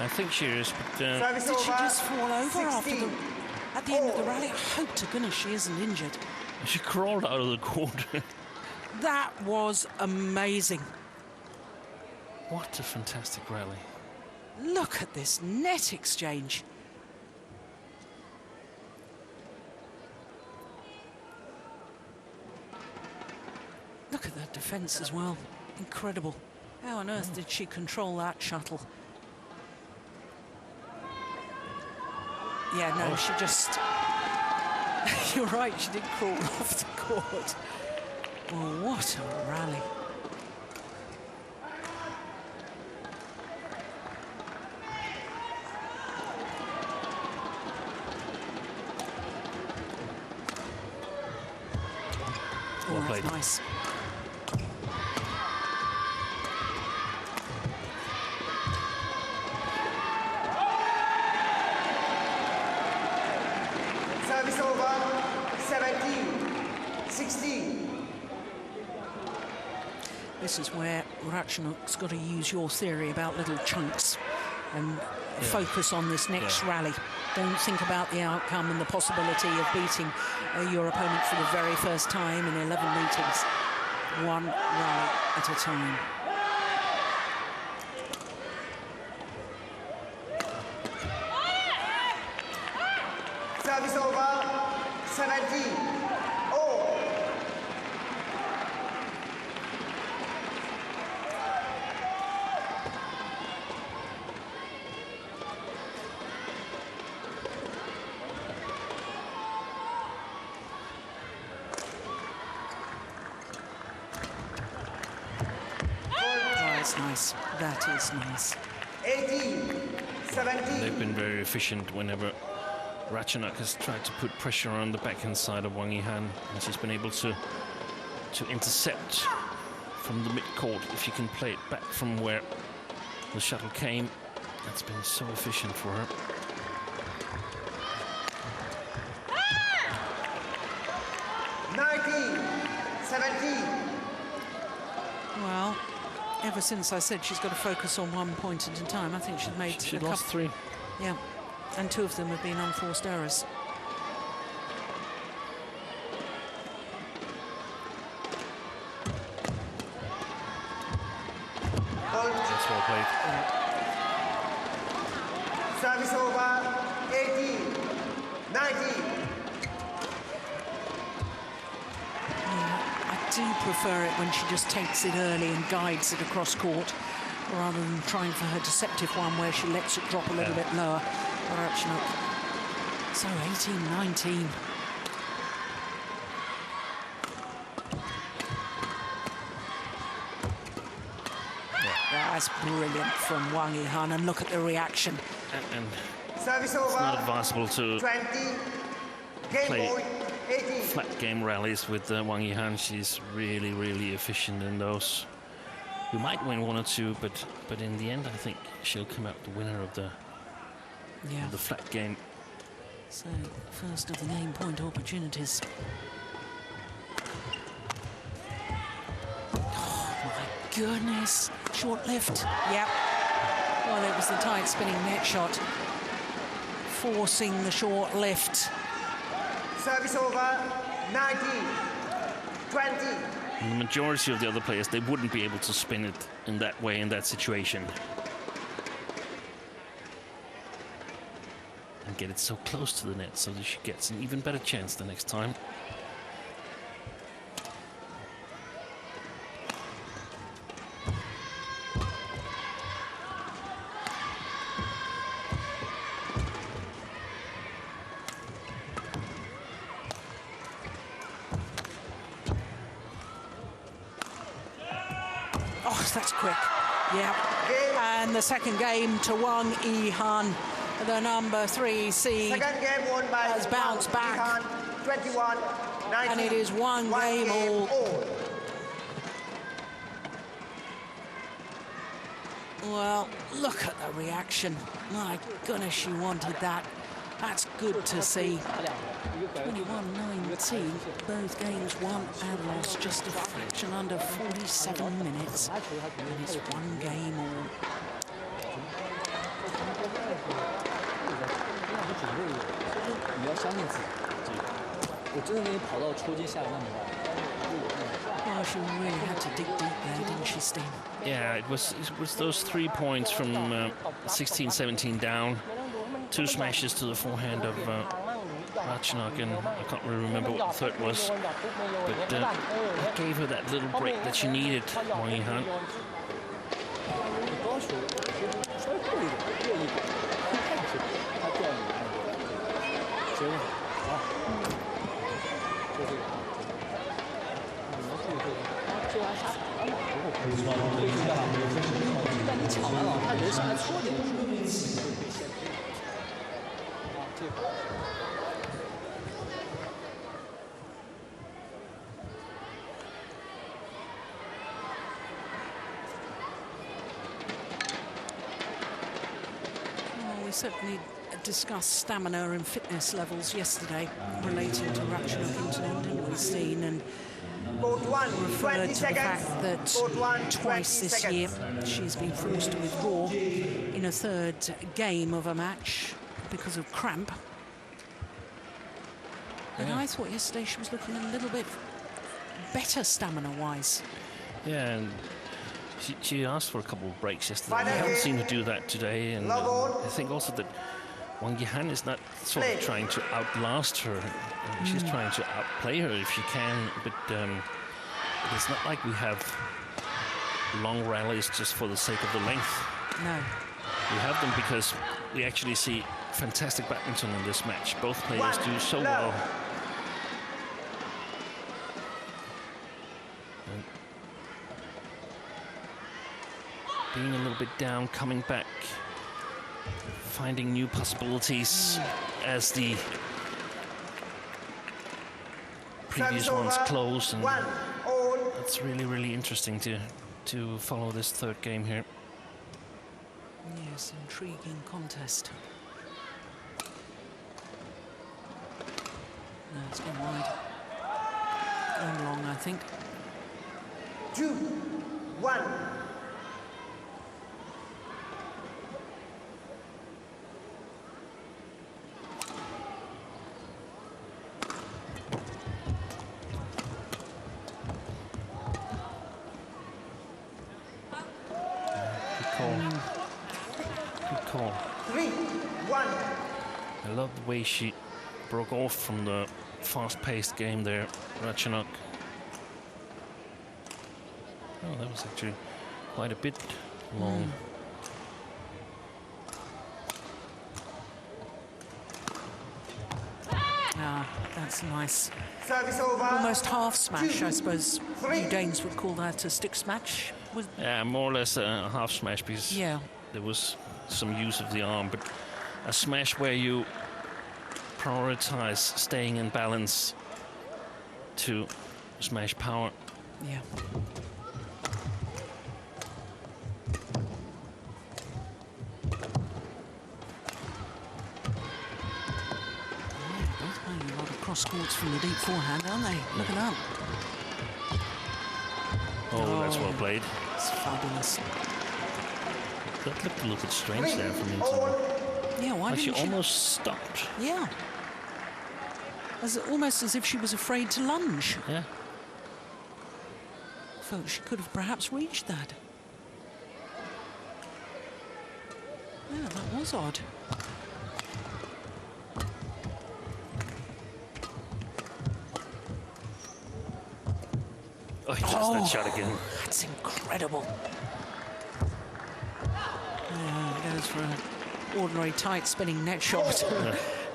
I think she is, but Service Did she over. just fall over at the end of the all. rally? I hope to goodness she isn't injured. she crawled out of the court. That was amazing. What a fantastic rally. Look at this net exchange. Look at that defence as well. Incredible. How on earth did she control that shuttle? Yeah, no, she just... You're right, she did crawl off the court. Well, what a rally. Well Oh, played. that's nice. Service over, 17-16. This is where Ratchanok's got to use your theory about little chunks and focus on this next rally. Don't think about the outcome and the possibility of beating your opponent for the very first time in 11 meetings. One rally at a time. Service over, 17. Oh. That's nice. That is nice. 18-17. They've been very efficient whenever Ratchanok has tried to put pressure on the backhand side of Wang Yihan, and she's been able to intercept from the mid-court. If you can play it back from where the shuttle came, that's been so efficient for her. Well, ever since I said she's got to focus on one point at a time, I think she's made She a lost couple. 3. Yeah, and 2 of them have been unforced errors. That's well played. Service over, 18-19. I do prefer it when she just takes it early and guides it across court, rather than trying for her deceptive one where she lets it drop a little bit lower. Ratchanok. So 18-19. That's brilliant from Wang Yihan, and look at the reaction. And Service it's not over, advisable to 20. Game play point, 18. flat game rallies with Wang Yihan. She's really, really efficient in those. We might win 1 or 2, but in the end, I think she'll come out the winner of the flat game. So, first of the game point opportunities. Oh, my goodness. Short lift. Yep. Well, it was the tight spinning net shot. Forcing the short lift. Service over, 19, 20. And the majority of the other players, they wouldn't be able to spin it in that way, in that situation. And get it so close to the net so that she gets an even better chance the next time. Oh, that's quick. Yeah. And the second game to Wang Yihan, the number 3 seed. Second game won by Has bounced back. 21-19. And it is one game all. Well, look at the reaction. My goodness, she wanted that. That's good to see. 21-19, both games won and lost, just a fraction under 47 minutes. And it's one game all. Well, she really had to dig deep there, didn't she, Steen? Yeah, it was those 3 points from 16-17 down. 2 smashes to the forehand of Ratchanok, and I can't really remember what the third was. But it gave her that little break that she needed, Wang Yihan. Well, we certainly discussed stamina and fitness levels yesterday relating to Ratchanok Intanon, didn't we, Steen? And Court 1, referred 20 to the seconds. fact that Court 1, 20 twice this seconds. year she's been forced to withdraw in a third game of a match because of cramp. And I thought yesterday she was looking a little bit better stamina-wise. Yeah, and she asked for a couple of breaks yesterday. Final We haven't game. seen her do that today, and Love on. I think also that Wang Yihan is not sort of trying to outlast her. She's trying to outplay her if she can, but it's not like we have long rallies just for the sake of the length. No. We have them because we actually see fantastic badminton in this match. Both players do so well. And being a little bit down, coming back, finding new possibilities as the previous ones close, and that's really, really interesting to follow this third game here. Yes, intriguing contest. No, it's gone wide. Gone long, I think. 2, 1. Good call. 3, 1. I love the way she broke off from the fast-paced game there, Ratchanok. Oh, that was actually quite a bit long. Ah, that's nice. Service over. Almost half smash, I suppose you Danes would call that a stick smash. Yeah, more or less a half smash, because Yeah. there was some use of the arm, but a smash where you prioritize staying in balance to smash power. Yeah. Both playing a lot of cross courts from the deep forehand, aren't they? Look at that. Oh, that's well played. It's fabulous. That looked a little bit strange there from Intanon. Yeah, why Like she didn't she? almost stopped. Yeah. Almost as if she was afraid to lunge. Yeah. Felt she could have perhaps reached that. Yeah, that was odd. Oh, he missed that shot again. That's incredible. Yeah, goes for an ordinary tight spinning net shot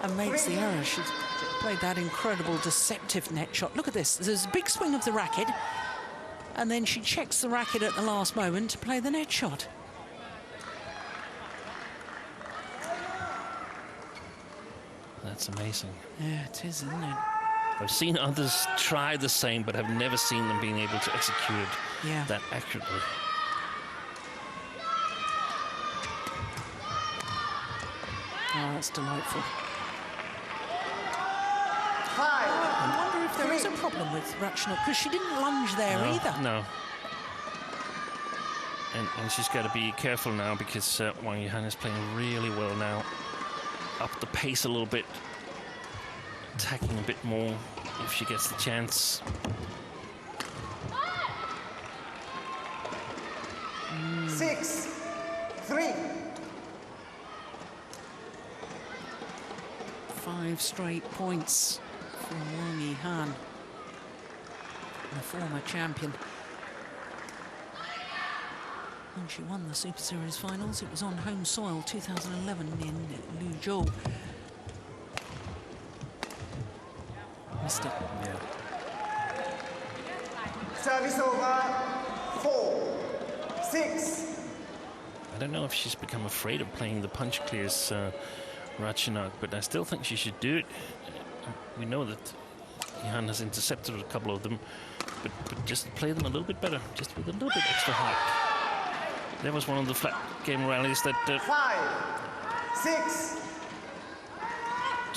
and makes the error. She's played that incredible deceptive net shot. Look at this. There's a big swing of the racket, and then she checks the racket at the last moment to play the net shot. That's amazing. Yeah, it is, isn't it? I've seen others try the same, but I've never seen them being able to execute it Yeah. that accurately. Oh, that's delightful. 5. I wonder if there is a problem with Ratchanok, because she didn't lunge there either. No. And she's got to be careful now, because Wang Yihan is playing really well now. Up the pace a little bit. Attacking a bit more if she gets the chance. Mm. 6, 3. 5 straight points from Wang Yihan, the former champion. When she won the Super Series finals, it was on home soil, 2011 in Luzhou. Missed it. Yeah. Service over. 4, 6. I don't know if she's become afraid of playing the punch clears, Ratchanok, but I still think she should do it. We know that Yihan has intercepted a couple of them, but just play them a little bit better, just with a little bit extra heart. That was one of the flat game rallies that 5, 6.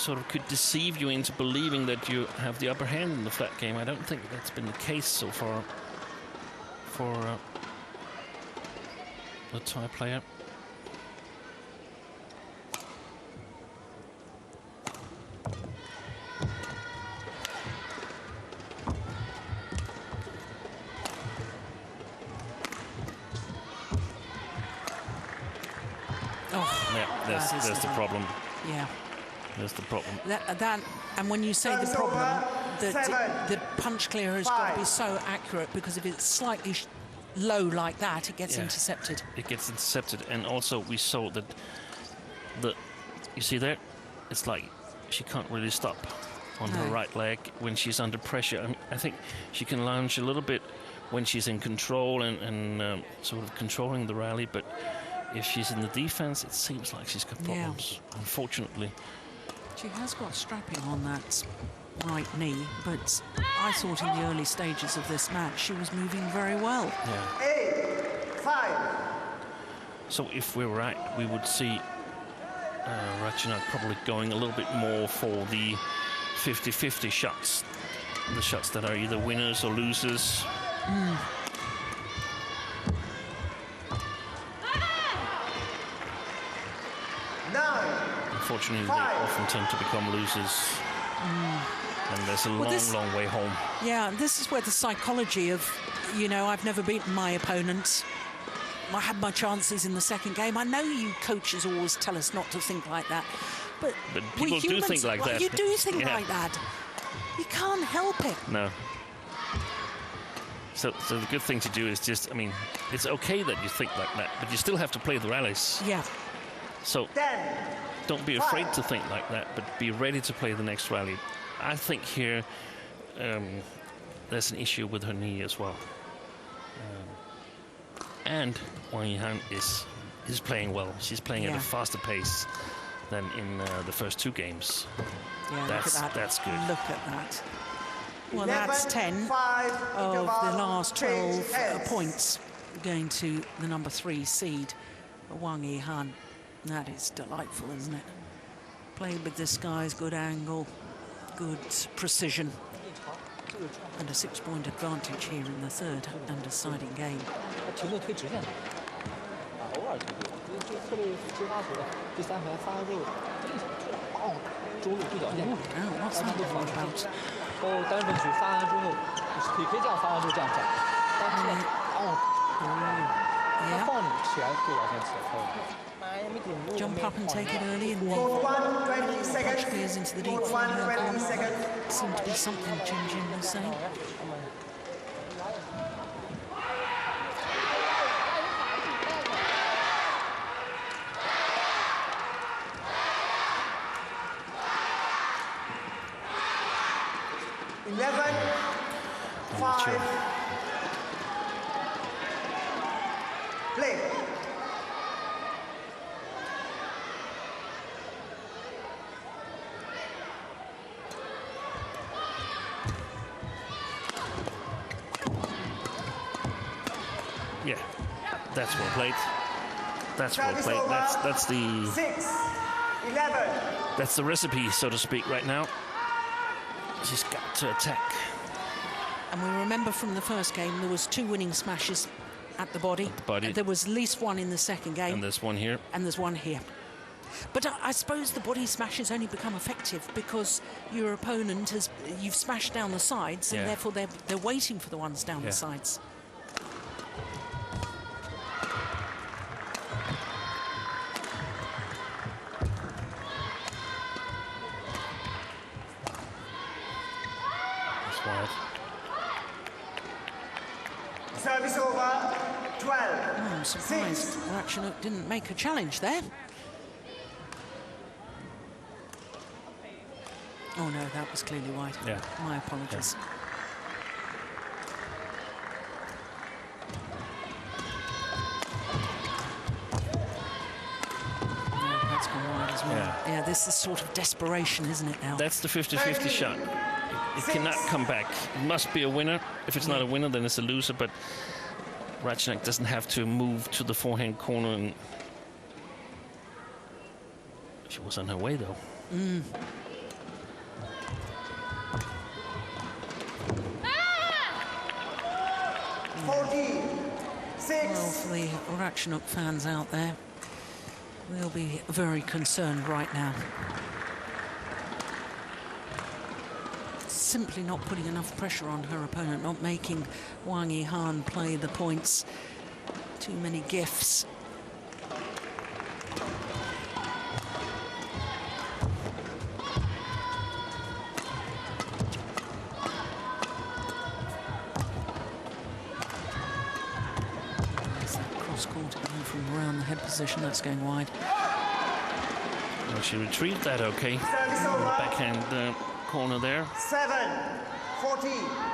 sort of could deceive you into believing that you have the upper hand in the flat game. I don't think that's been the case so far for the Thai player. Yeah, there's the problem. Yeah. There's the problem. That and when you say the problem, that the punch clear has got to be so accurate, because if it's slightly low like that, it gets intercepted. It gets intercepted, and also we saw that you see there, it's like she can't really stop on her right leg when she's under pressure. I think she can lounge a little bit when she's in control and sort of controlling the rally, but if she's in the defense, it seems like she's got problems, unfortunately. She has got strapping on that right knee, but I thought in the early stages of this match she was moving very well. Yeah. 8-5. So if we're right, we would see Ratchanok probably going a little bit more for the 50-50 shots. The shots that are either winners or losers. Unfortunately, they often tend to become losers. And there's a long way home. Yeah, this is where the psychology of, you know, I've never beaten my opponent. I had my chances in the second game. I know you coaches always tell us not to think like that. But people humans, do think like that. You do think like that. You can't help it. No. So the good thing to do is just, I mean, it's okay that you think like that, but you still have to play the rallies. Yeah. So don't be afraid to think like that, but be ready to play the next rally. I think here there's an issue with her knee as well. And Wang Yihan is playing well. She's playing at a faster pace than in the first two games. Yeah, that's good. Look at that. Well, that's 10 of the last 12 points going to the number 3 seed, Wang Yihan. That is delightful, isn't it? Played with this guy's good angle, good precision, and a 6-point advantage here in the third and deciding game. What's that all about? Jump up and take it early, and then punch clears into the deep corner. Seemed to be something changing, they say. Play. Yeah, that's well played. That's well played. That's the 6-11. That's the recipe, so to speak, right now. She's got to attack. And we remember from the first game there was 2 winning smashes at the body. There was at least 1 in the second game. And there's 1 here. And there's 1 here. But I suppose the body smashes only become effective because your opponent you've smashed down the sides, and therefore they're waiting for the ones down the sides. Service over, 12. I'm surprised Ratchanok didn't make a challenge there. Oh no, that was clearly wide. Yeah. My apologies. No, that's gone wide as well. Yeah, this is sort of desperation, isn't it now? That's the 50-50 shot. It cannot come back. It must be a winner. If it's not a winner, then it's a loser. But Ratchanok doesn't have to move to the forehand corner. And she was on her way, though. For the Ratchanok fans out there, they'll be very concerned right now. Simply not putting enough pressure on her opponent, not making Wang Yihan play the points. Too many gifts. From around the head position, that's going wide. Well, she retrieved that okay. Backhand corner there. 7-14.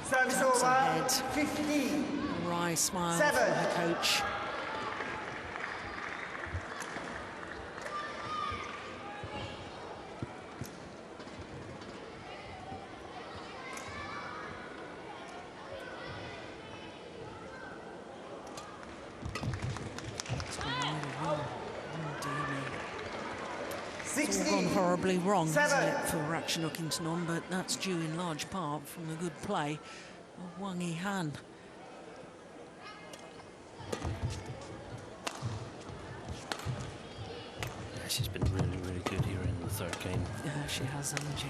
Service over. 15. A wry smile from her coach. It's all gone horribly wrong, hasn't it, for Ratchanok Intanon, but that's due in large part from the good play of Wang Yihan. Yeah, she's been really, really good here in the third game. Yeah, she has, hasn't she?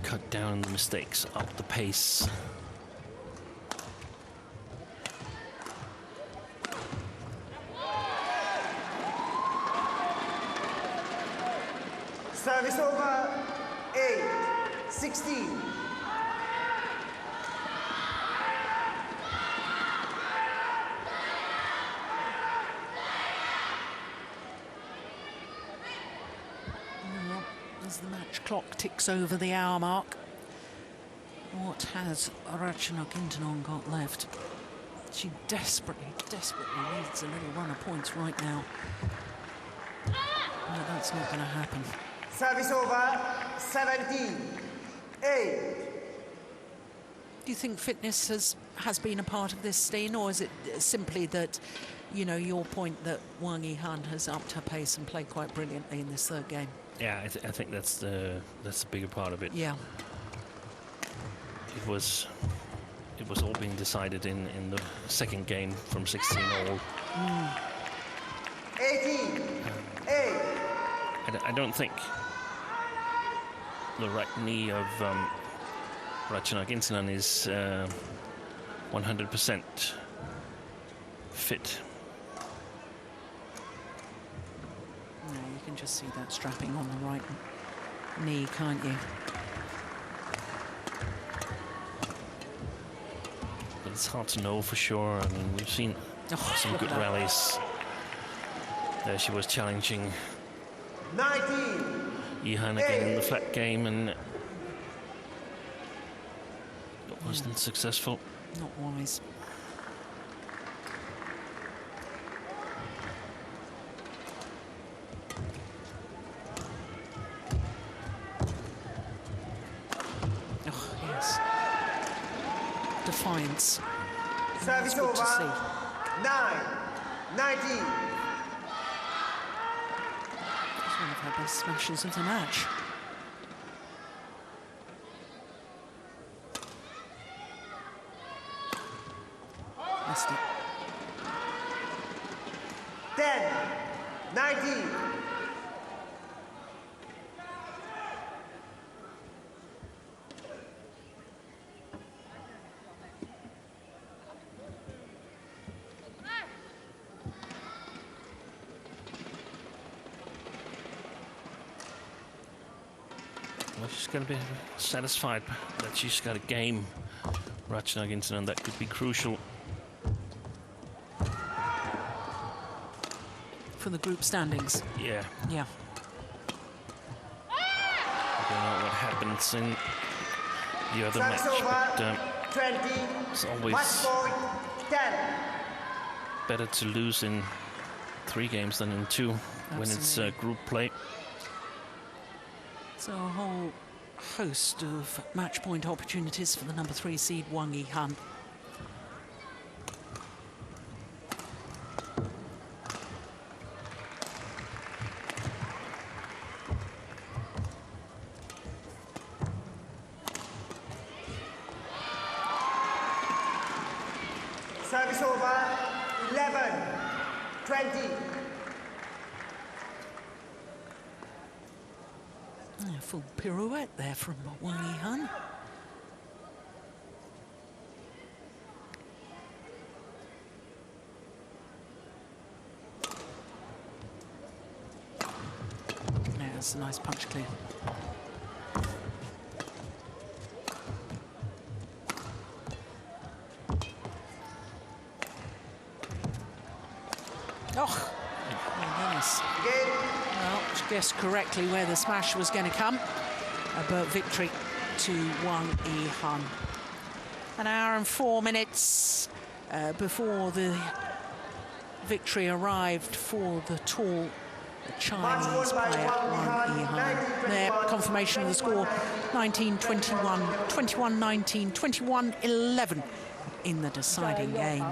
Cut down the mistakes, up the pace. Service over. 8-16. As the match clock ticks over the hour mark, what has Ratchanok Intanon got left? She desperately, desperately needs a little run of points right now. No, that's not going to happen. Service over. 17-8. Do you think fitness has been a part of this, Steen, or is it simply that, you know, your point that Wang Yihan has upped her pace and played quite brilliantly in this third game? Yeah, I think that's the bigger part of it. Yeah. It was all being decided in the second game from 16 all. 18-8. I don't think the right knee of Ratchanok Intanon is 100% fit. No, you can just see that strapping on the right knee, can't you? But it's hard to know for sure. I mean, we've seen some good rallies. There she was challenging 19. Yihan again in the flat game, and it wasn't successful. Not wise. Oh, yes. Defiance. Service That's good to see. over. 9-19. It's one of her best smashes of the match. Missed it. 10-19. Well, she's going to be satisfied that she's got a game, Ratchanok Intanon, that could be crucial. For the group standings. Yeah. Yeah. I don't know what happens in the other match, Service but over. 20. it's always Match point. 10. better to lose in 3 games than in 2 when it's Absolutely. group play. So a whole host of match point opportunities for the number 3 seed Wang Yihan. Service over, 11-20. A full pirouette there from Wang Yihan. Yeah, that's a nice punch clear. Oh, my goodness. Well, she guessed correctly where the smash was going to come, but victory to Wang Yihan. An hour and 4 minutes before the victory arrived for the tall Chinese player Wang Yihan. Their confirmation of the score, 19-21, 21-19, 21-11 in the deciding game.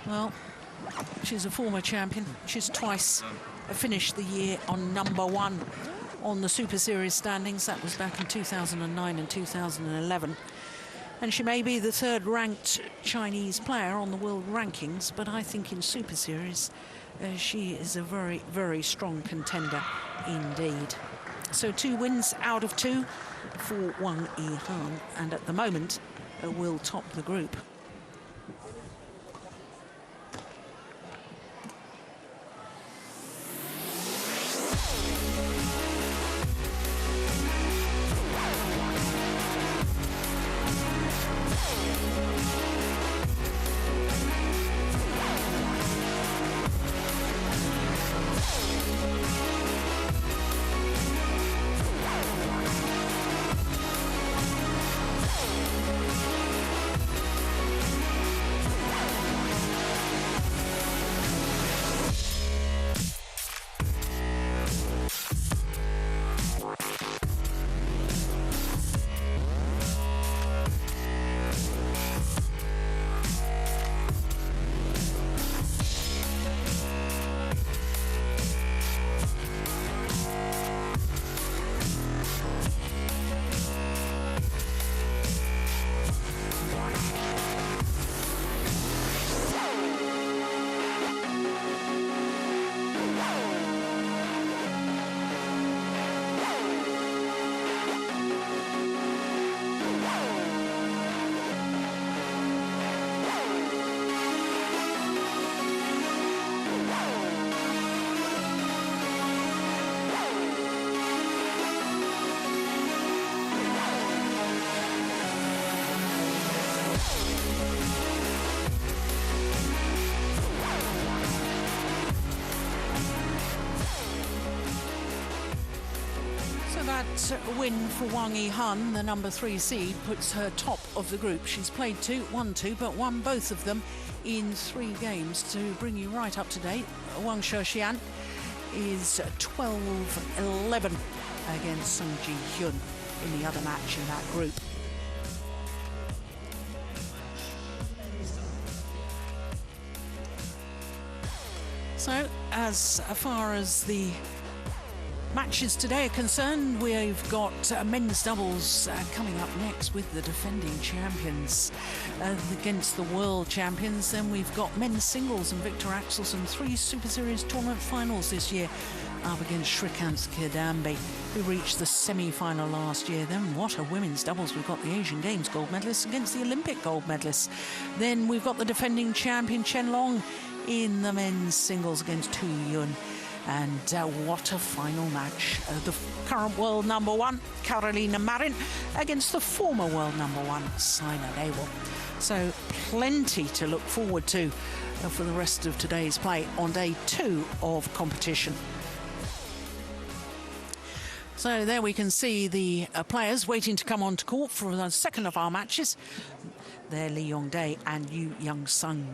Well, she's a former champion. She's twice finished the year on number 1 on the Super Series standings. That was back in 2009 and 2011. And she may be the 3rd ranked Chinese player on the world rankings, but I think in Super Series she is a very, very strong contender indeed. So 2 wins out of 2 for Wang Yihan, and at the moment will top the group. Win for Wang Yihan, the number 3 seed, puts her top of the group. She's played won two, but won both of them in 3 games. To bring you right up to date, Wang Shixian is 12-11 against Sung Ji-hyun in the other match in that group. So, as far as the matches today are concerned, we've got men's doubles coming up next with the defending champions against the world champions. Then we've got men's singles and Victor Axelsen, 3 Super Series tournament finals this year, up against Shrikant Kidambi, who reached the semi-final last year. Then what a women's doubles. We've got the Asian Games gold medalists against the Olympic gold medalists. Then we've got the defending champion Chen Long in the men's singles against Tu Yun. And what a final match. The current world number 1, Karolina Marin, against the former world number 1, Saina Nehwal. So plenty to look forward to for the rest of today's play on day 2 of competition. So there we can see the players waiting to come onto court for the second of our matches. They're Lee Yong-dae and Yu Young-sung.